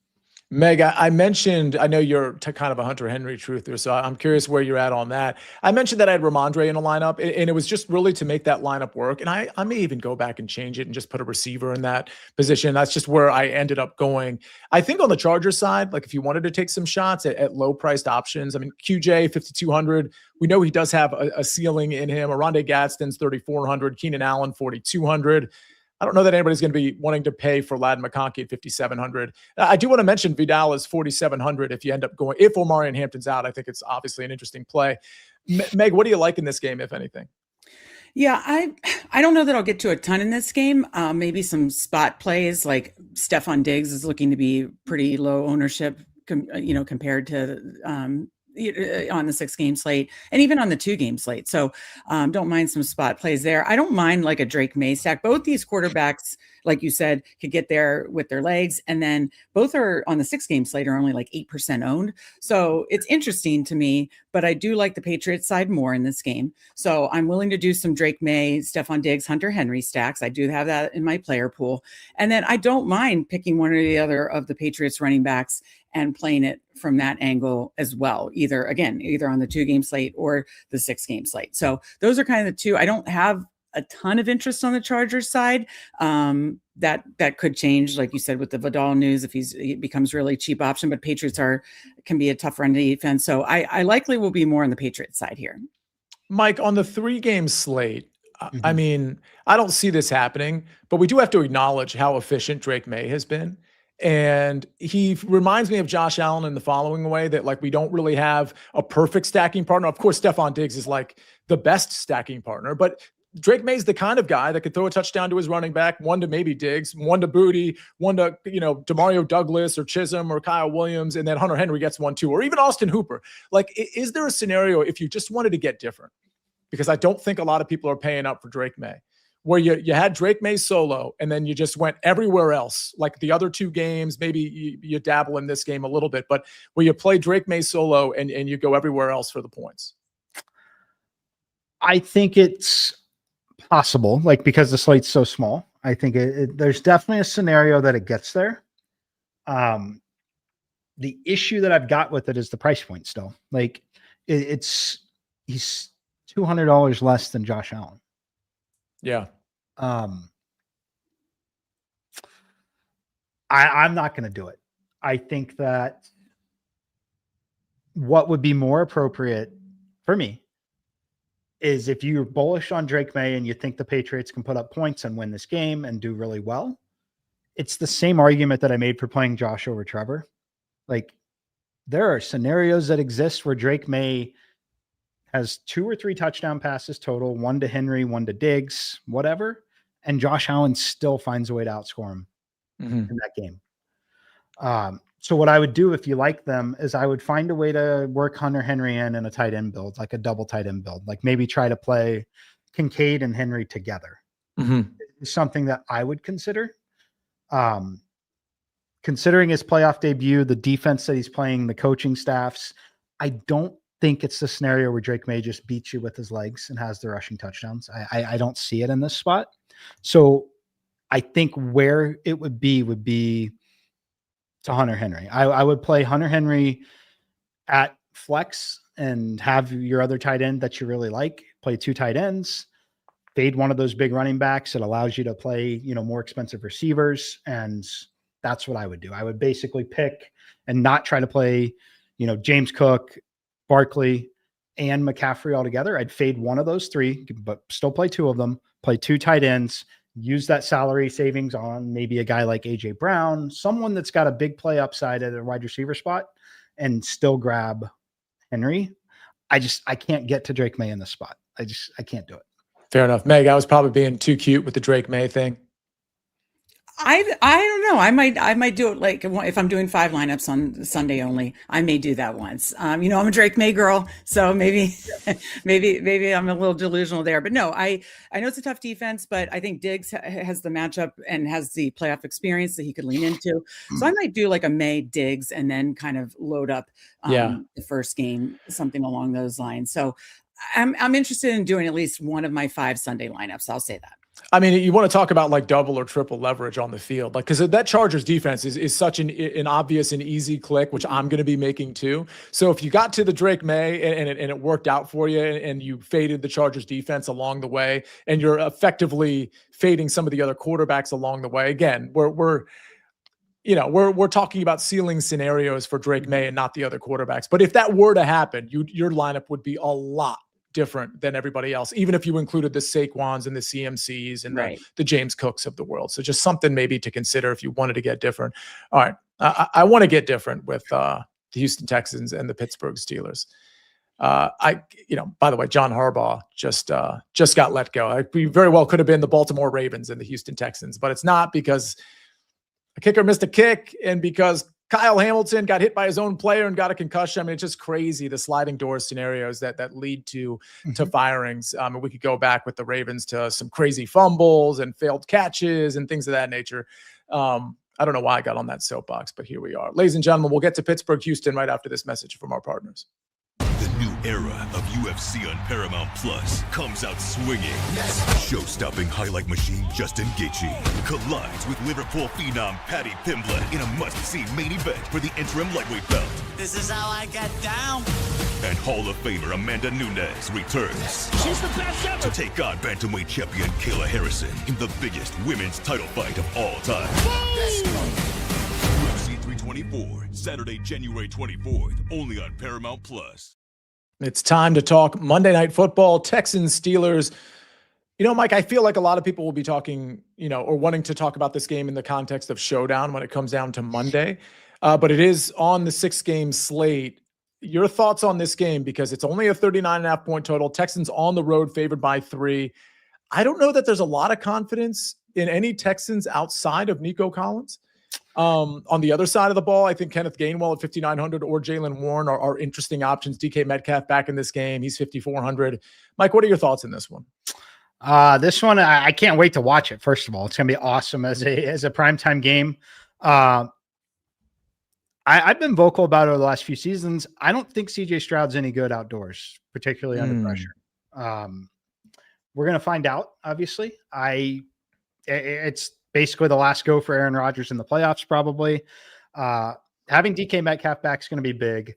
Meg, I mentioned, I know you're kind of a Hunter Henry truther, so I'm curious where you're at on that. I mentioned that I had Ramondre in a lineup, and it was just really to make that lineup work. And I may even go back and change it and just put a receiver in that position. That's just where I ended up going. I think on the Chargers side, like if you wanted to take some shots at low-priced options, I mean, QJ, 5,200. We know he does have a ceiling in him. Aronde Gadsden's 3,400. Keenan Allen, 4,200. I don't know that anybody's going to be wanting to pay for Ladd McConkey at 5,700. I do want to mention Vidal is 4,700 if you end up going. If Omari and Hampton's out, I think it's obviously an interesting play. Meg, what do you like in this game, if anything? Yeah, I don't know that I'll get to a ton in this game. Maybe some spot plays like Stephon Diggs is looking to be pretty low ownership compared to on the 6-game slate and even on the 2-game slate. So don't mind some spot plays there. I don't mind like a Drake May stack. Both these quarterbacks, like you said, could get there with their legs. And then both are on the 6-game slate are only like 8% owned. So it's interesting to me, but I do like the Patriots side more in this game. So I'm willing to do some Drake May, Stephon Diggs, Hunter Henry stacks. I do have that in my player pool. And then I don't mind picking one or the other of the Patriots running backs and playing it from that angle as well, either on the 2-game slate or the 6-game slate. So those are kind of the two. I don't have a ton of interest on the Chargers side. That could change, like you said, with the Vidal news, if he becomes really cheap option, but Patriots can be a tough run defense. So I likely will be more on the Patriots side here. Mike, on the 3-game slate, I mean, I don't see this happening, but we do have to acknowledge how efficient Drake May has been. And he reminds me of Josh Allen in the following way, that like we don't really have a perfect stacking partner. Of course, Stephon Diggs is like the best stacking partner, but Drake May's the kind of guy that could throw a touchdown to his running back, one to maybe Diggs, one to Booty, one to, Demario Douglas or Chisholm or Kyle Williams, and then Hunter Henry gets one too, or even Austin Hooper. Like, is there a scenario if you just wanted to get different? Because I don't think a lot of people are paying up for Drake May, where you had Drake May solo and then you just went everywhere else, like the other 2 games, maybe you dabble in this game a little bit, but where you play Drake May solo and you go everywhere else for the points. I think it's possible, like because the slate's so small. I think there's definitely a scenario that it gets there. The issue that I've got with it is the price point still. Like he's $200 less than Josh Allen. Yeah. I'm not going to do it. I think that what would be more appropriate for me is if you're bullish on Drake May and you think the Patriots can put up points and win this game and do really well, it's the same argument that I made for playing Josh over Trevor. Like, there are scenarios that exist where Drake May has 2 or 3 touchdown passes total, 1 to Henry, 1 to Diggs, whatever, and Josh Allen still finds a way to outscore him in that game. So what I would do if you like them is I would find a way to work Hunter Henry in a tight end build, like a double tight end build, like maybe try to play Kincaid and Henry together. It's something that I would consider. Considering his playoff debut, the defense that he's playing, the coaching staffs, I don't think it's the scenario where Drake May just beats you with his legs and has the rushing touchdowns. I don't see it in this spot. So I think where it would be to Hunter Henry. I would play Hunter Henry at flex and have your other tight end that you really like, play 2 tight ends, fade one of those big running backs. It allows you to play, more expensive receivers. And that's what I would do. I would basically pick and not try to play, James Cook, Barkley, and McCaffrey all together. I'd fade one of those 3, but still play 2 of them, play 2 tight ends, use that salary savings on maybe a guy like AJ Brown, someone that's got a big play upside at a wide receiver spot, and still grab Henry. I can't get to Drake May in this spot. I can't do it. Fair enough. Meg, I was probably being too cute with the Drake May thing. I don't know. I might do it like if I'm doing 5 lineups on Sunday only. I may do that once. I'm a Drake May girl, so maybe I'm a little delusional there. But no, I know it's a tough defense, but I think Diggs has the matchup and has the playoff experience that he could lean into. So I might do like a May Diggs and then kind of load up the first game, something along those lines. So I'm interested in doing at least one of my 5 Sunday lineups. I'll say that. I mean, you want to talk about like double or triple leverage on the field, like, because that Chargers defense is such an obvious and easy click, which I'm going to be making too. So if you got to the Drake May and it worked out for you and you faded the Chargers defense along the way, and you're effectively fading some of the other quarterbacks along the way, again, we're talking about ceiling scenarios for Drake May and not the other quarterbacks. But if that were to happen, your lineup would be a lot different than everybody else, even if you included the Saquons and the CMCs and the James Cooks of the world. So just something maybe to consider if you wanted to get different. All right. I want to get different with the Houston Texans and the Pittsburgh Steelers. By the way, John Harbaugh just got let go. We very well could have been the Baltimore Ravens and the Houston Texans, but it's not, because a kicker missed a kick and because Kyle Hamilton got hit by his own player and got a concussion. I mean, it's just crazy, the sliding door scenarios that lead to firings. And we could go back with the Ravens to some crazy fumbles and failed catches and things of that nature. I don't know why I got on that soapbox, but here we are. Ladies and gentlemen, we'll get to Pittsburgh, Houston right after this message from our partners. The new era of UFC on Paramount Plus comes out swinging. Yes. Show-stopping highlight machine Justin Gaethje collides with Liverpool phenom Paddy Pimblett in a must-see main event for the interim lightweight belt. This is how I get down. And Hall of Famer Amanda Nunes returns. She's the best ever. To take on bantamweight champion Kayla Harrison in the biggest women's title fight of all time. UFC 324, Saturday, January 24th, only on Paramount Plus. It's time to talk Monday Night Football, Texans, Steelers. Mike, I feel like a lot of people will be talking, or wanting to talk about this game in the context of showdown when it comes down to Monday. But it is on the 6-game slate. Your thoughts on this game, because it's only a 39.5 point total. Texans on the road favored by 3. I don't know that there's a lot of confidence in any Texans outside of Nico Collins. On the other side of the ball, I think Kenneth Gainwell at 5,900 or Jaylen Warren are interesting options. DK Metcalf back in this game. He's 5,400. Mike, what are your thoughts in this one? This one, I can't wait to watch it. First of all, it's going to be awesome as a primetime game. I've been vocal about it over the last few seasons. I don't think CJ Stroud's any good outdoors, particularly under pressure. We're going to find out, obviously. It's basically the last go for Aaron Rodgers in the playoffs, probably. Having DK Metcalf back is going to be big.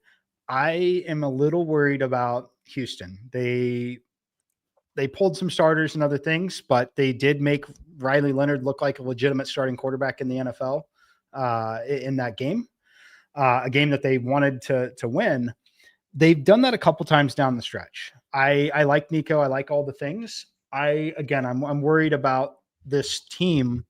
I am a little worried about Houston. They pulled some starters and other things, but they did make Riley Leonard look like a legitimate starting quarterback in the NFL in that game, a game that they wanted to win. They've done that a couple times down the stretch. I like Nico. I like all the things. I'm worried about this team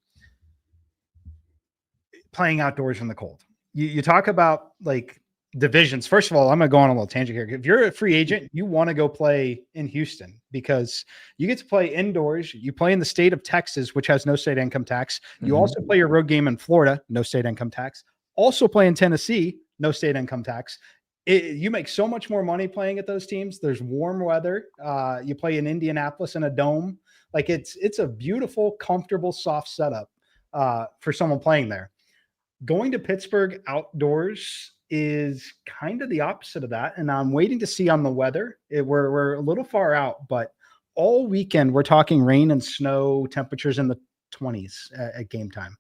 playing outdoors in the cold. You talk about like divisions. First of all, I'm going to go on a little tangent here. If you're a free agent, you want to go play in Houston because you get to play indoors. You play in the state of Texas, which has no state income tax. You also play your road game in Florida, no state income tax. Also play in Tennessee, no state income tax. You make so much more money playing at those teams. There's warm weather. You play in Indianapolis in a dome. Like it's a beautiful, comfortable, soft setup for someone playing there. Going to Pittsburgh outdoors is kind of the opposite of that. And I'm waiting to see on the weather. We're a little far out, but all weekend we're talking rain and snow, temperatures in the 20s at game time.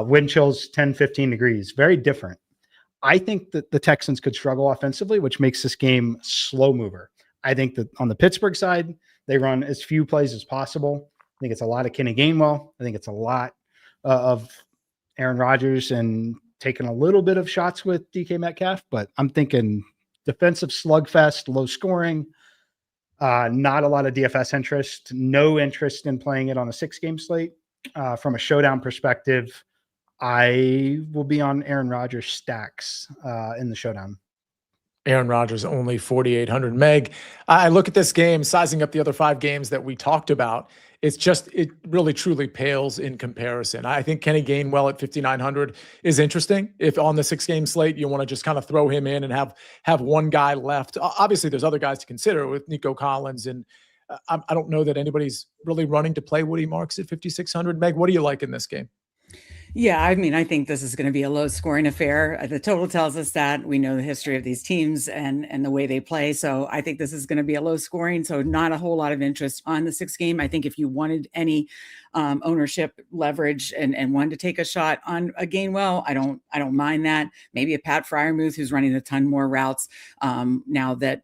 Wind chills 10, 15 degrees. Very different. I think that the Texans could struggle offensively, which makes this game slow mover. I think that on the Pittsburgh side, they run as few plays as possible. I think it's a lot of Kenny Gainwell. I think it's a lot of Aaron Rodgers and taking a little bit of shots with DK Metcalf, but I'm thinking defensive slugfest, low scoring, not a lot of DFS interest, no interest in playing it on a 6-game slate. From a showdown perspective, I will be on Aaron Rodgers stacks in the showdown. Aaron Rodgers only 4,800 meg. I look at this game, sizing up the other 5 games that we talked about. It really truly pales in comparison. I think Kenny Gainwell at 5,900 is interesting. If on the 6-game slate, you want to just kind of throw him in and have one guy left. Obviously, there's other guys to consider with Nico Collins. And I don't know that anybody's really running to play Woody Marks at 5,600 meg. What do you like in this game? Yeah, I mean, I think this is going to be a low-scoring affair. The total tells us that. We know the history of these teams and the way they play. So I think this is going to be a low-scoring, so not a whole lot of interest on the 6-game. I think if you wanted any ownership leverage and wanted to take a shot on a Gainwell, I don't mind that. Maybe a Pat Freiermuth who's running a ton more routes now that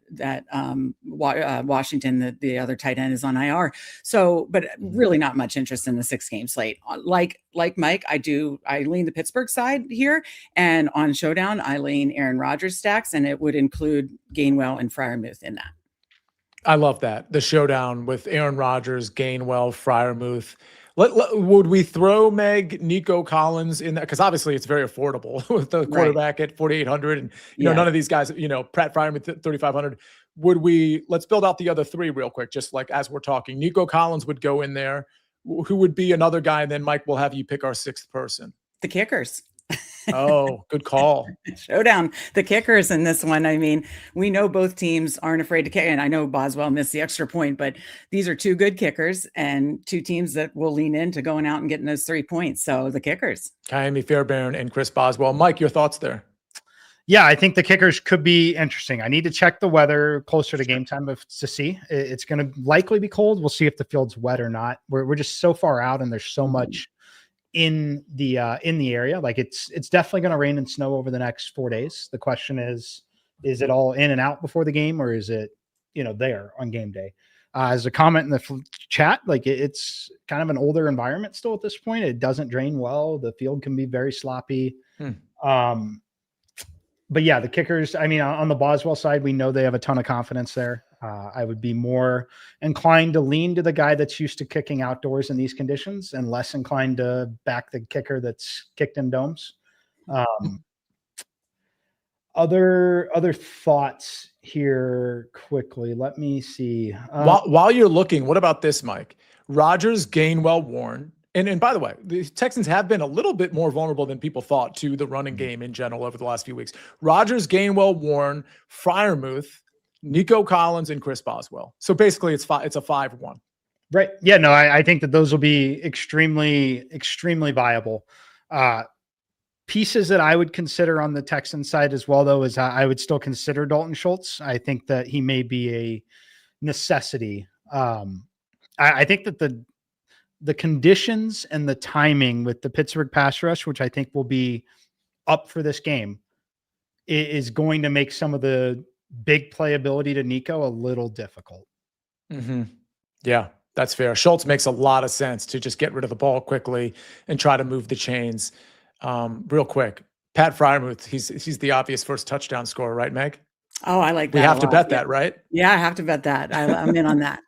Washington, the other tight end, is on IR. So, but really not much interest in the 6-game slate. Like Mike, I lean the Pittsburgh side here, and on Showdown, I lean Aaron Rodgers stacks, and it would include Gainwell and Freiermuth in that. I love that. The Showdown with Aaron Rodgers, Gainwell, Freiermuth. Would we throw Nico Collins in that? Because obviously it's very affordable with the quarterback at 4,800, and none of these guys, Pat Freiermuth 3,500. Let's build out the other 3 real quick, just like as we're talking. Nico Collins would go in there. Who would be another guy? And then Mike, we'll have you pick our 6th person. The kickers. Oh, good call. Showdown. The kickers in this one. I mean, we know both teams aren't afraid to kick. And I know Boswell missed the extra point, but these are two good kickers and two teams that will lean into going out and getting those 3 points. So the kickers. Kaimi Fairbairn and Chris Boswell. Mike, your thoughts there? Yeah, I think the kickers could be interesting. I need to check the weather closer to game time to see. It's going to likely be cold. We'll see if the field's wet or not. We're just so far out, and there's so much in the area. Like it's definitely going to rain and snow over the next 4 days. The question is it all in and out before the game, or is it there on game day? As a comment in the chat, like it's kind of an older environment still at this point. It doesn't drain well. The field can be very sloppy. But yeah, the kickers, I mean, on the Boswell side, we know they have a ton of confidence there. I would be more inclined to lean to the guy that's used to kicking outdoors in these conditions and less inclined to back the kicker that's kicked in domes. Other thoughts here quickly. Let me see. While you're looking, what about this, Mike? Rodgers, Gainwell, Warren. And by the way, the Texans have been a little bit more vulnerable than people thought to the running game in general over the last few weeks. Rodgers, Gainwell, Warren, Freiermuth, Nico Collins, and Chris Boswell. So basically it's a 5-1. Right. Yeah, no, I think that those will be extremely, extremely viable. Pieces that I would consider on the Texans side as well, though, is I would still consider Dalton Schultz. I think that he may be a necessity. I think that the conditions and the timing with the Pittsburgh pass rush, which I think will be up for this game, is going to make some of the big playability to Nico a little difficult. Mm-hmm. Yeah, that's fair. Schultz makes a lot of sense to just get rid of the ball quickly and try to move the chains real quick. Pat Freiermuth, he's the obvious first touchdown scorer, right, Meg? Oh, I like that. We have to bet that, right? Yeah, I have to bet that. I'm in on that.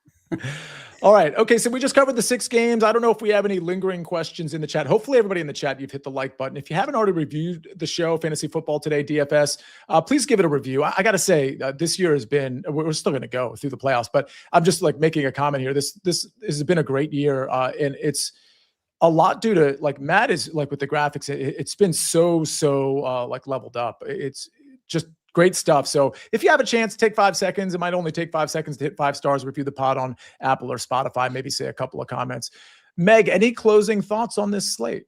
All right. Okay. So we just covered the 6 games. I don't know if we have any lingering questions in the chat. Hopefully everybody in the chat, you've hit the like button. If you haven't already reviewed the show, Fantasy Football Today, DFS, please give it a review. I got to say, this year has been, we're still going to go through the playoffs, but I'm just like making a comment here. This has been a great year. And it's a lot due to, like, Matt is like with the graphics, it's been so like leveled up. It's just great stuff. So if you have a chance, take 5 seconds. It might only take 5 seconds to hit 5 stars, review the pod on Apple or Spotify, maybe say a couple of comments. Meg, any closing thoughts on this slate?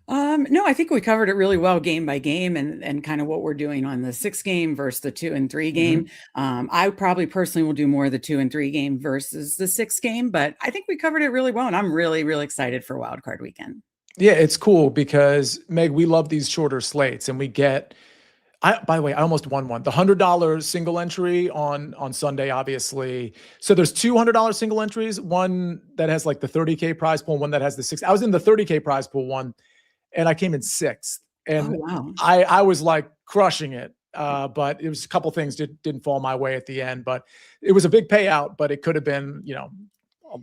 No, I think we covered it really well game by game and kind of what we're doing on the 6 game versus the 2 and 3 game. I probably personally will do more of the 2 and 3 game versus the 6 game, but I think we covered it really well. And I'm really, really excited for Wild Card Weekend. Yeah, it's cool because, Meg, we love these shorter slates and we get, by the way, I almost won one. The $100 single entry on Sunday, obviously. So there's $200 single entries, one that has like the 30K prize pool, one that has the 6. I was in the 30K prize pool one, and I came in 6th. And wow. I was like crushing it. But it was a couple things didn't fall my way at the end. But it was a big payout, but it could have been,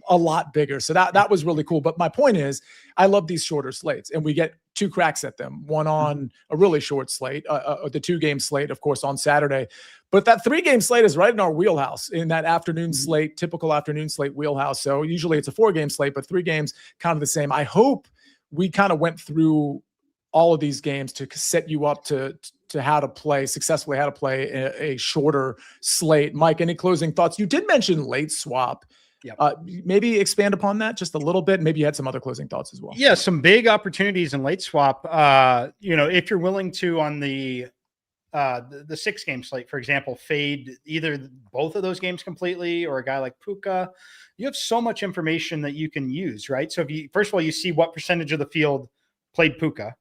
a lot bigger. So that was really cool. But my point is, I love these shorter slates, and we get 2 cracks at them. One on a really short slate, the 2-game slate, of course, on Saturday. But that 3-game slate is right in our wheelhouse, in that afternoon slate, typical afternoon slate wheelhouse. So usually it's a 4-game slate, but 3 games kind of the same. I hope we kind of went through all of these games to set you up to how to play successfully, how to play a shorter slate. Mike, any closing thoughts? You did mention late swap. Yeah. Maybe expand upon that just a little bit. Maybe you had some other closing thoughts as well. Yeah, some big opportunities in late swap. If you're willing to, on the 6-game slate, for example, fade either both of those games completely, or a guy like Puka, you have so much information that you can use, right? So first of all, you see what percentage of the field played Puka,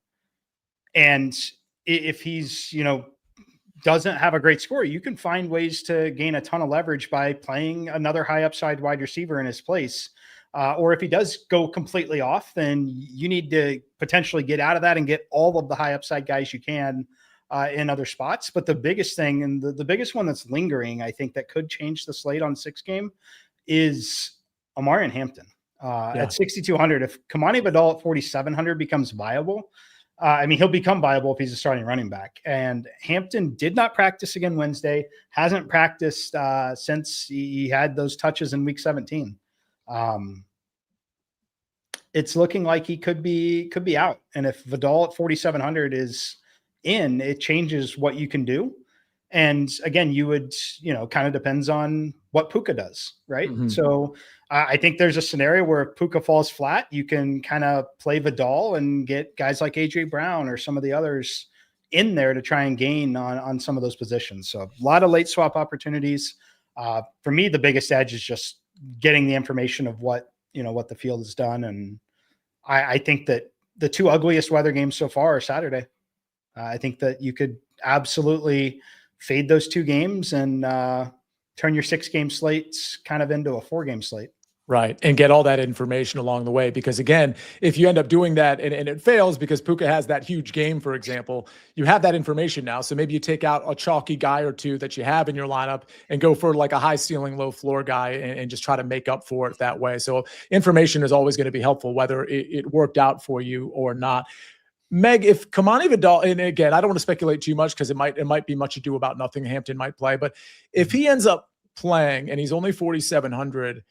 and if he's, doesn't have a great score, you can find ways to gain a ton of leverage by playing another high upside wide receiver in his place. Or if he does go completely off, then you need to potentially get out of that and get all of the high upside guys you can in other spots. But the biggest thing, and the biggest one that's lingering, I think that could change the slate on 6-game, is Amari and Hampton at 6,200. If Kamani Vidal at 4,700 becomes viable, he'll become viable if he's a starting running back. And Hampton did not practice again Wednesday, hasn't practiced since he had those touches in week 17. it's looking like he could be out. And if Vidal at 4,700 is in, it changes what you can do. And again, you would, kind of depends on what Puka does, right? Mm-hmm. So I think there's a scenario where if Puka falls flat, you can kind of play Vidal and get guys like AJ Brown or some of the others in there to try and gain on some of those positions. So a lot of late swap opportunities. For me, the biggest edge is just getting the information of what the field has done. And I think that the two ugliest weather games so far are Saturday. I think that you could absolutely fade those two games and turn your 6-game slates kind of into a 4-game slate. Right. And get all that information along the way. Because again, if you end up doing that and it fails because Puka has that huge game, for example, you have that information now. So maybe you take out a chalky guy or two that you have in your lineup and go for like a high ceiling, low floor guy and just try to make up for it that way. So information is always going to be helpful, whether it worked out for you or not. Meg, if Kamani Vidal, and again, I don't want to speculate too much because it might be much ado about nothing. Hampton might play, but if he ends up playing and he's only 4,700,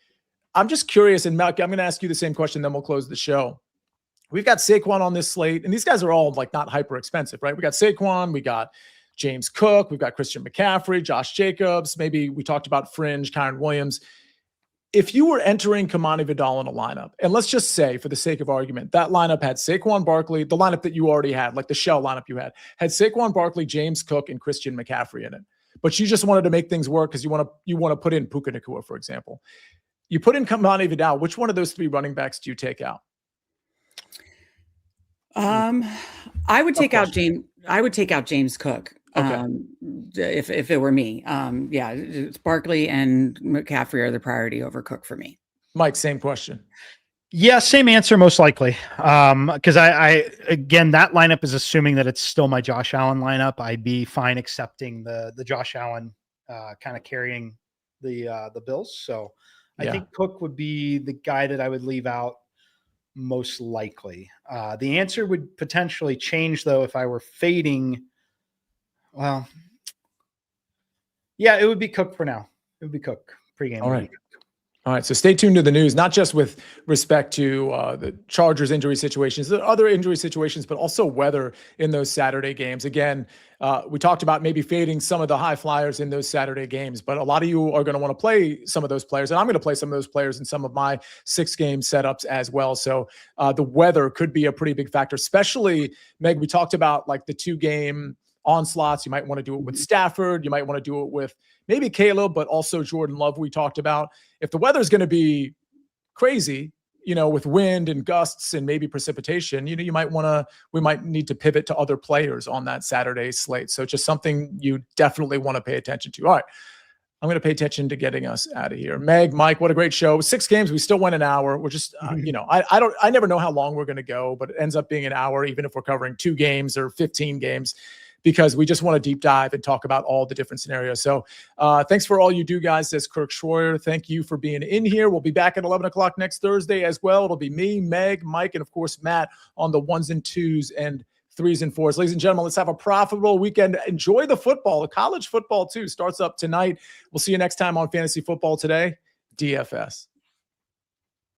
I'm just curious. And Malky, I'm going to ask you the same question, then we'll close the show. We've got Saquon on this slate, and these guys are all like not hyper expensive, right? We got Saquon, we got James Cook, we've got Christian McCaffrey, Josh Jacobs. Maybe we talked about fringe, Kyron Williams. If you were entering Kamani Vidal in a lineup, and let's just say for the sake of argument, that lineup had Saquon Barkley, the lineup that you already had, like the shell lineup you had Saquon Barkley, James Cook, and Christian McCaffrey in it. But you just wanted to make things work because you want to put in Puka Nacua, for example. You put in Kamani Vidal. Which one of those 3 running backs do you take out? I would take out James Cook. Okay. If it were me, it's Barkley and McCaffrey are the priority over Cook for me. Mike, same question. Yeah, same answer, most likely. Because I again, that lineup is assuming that it's still my Josh Allen lineup. I'd be fine accepting the Josh Allen kind of carrying the Bills. So I think Cook would be the guy that I would leave out most likely. The answer would potentially change though if I were fading. Well, yeah, it would be Cook for now. It would be Cook pregame. All right. All right. So stay tuned to the news, not just with respect to the Chargers injury situations, the other injury situations, but also weather in those Saturday games. Again, we talked about maybe fading some of the high flyers in those Saturday games, but a lot of you are going to want to play some of those players. And I'm going to play some of those players in some of my 6-game setups as well. So the weather could be a pretty big factor, especially, Meg, we talked about like the 2-game onslaughts. You might want to do it with Stafford. You might want to do it with maybe Caleb, but also Jordan Love we talked about. If the weather is going to be crazy, with wind and gusts and maybe precipitation, we might need to pivot to other players on that Saturday slate. So just something you definitely want to pay attention to. All right. I'm going to pay attention to getting us out of here. Meg, Mike, what a great show. 6 games. We still went an hour. We're just, I never know how long we're going to go, but it ends up being an hour, even if we're covering 2 games or 15 games. Because we just want to deep dive and talk about all the different scenarios. So thanks for all you do, guys, says Kirk Schroyer. Thank you for being in here. We'll be back at 11 o'clock next Thursday as well. It'll be me, Meg, Mike, and, of course, Matt on the 1s and 2s and 3s and 4s. Ladies and gentlemen, let's have a profitable weekend. Enjoy the football. The college football, too, starts up tonight. We'll see you next time on Fantasy Football Today, DFS.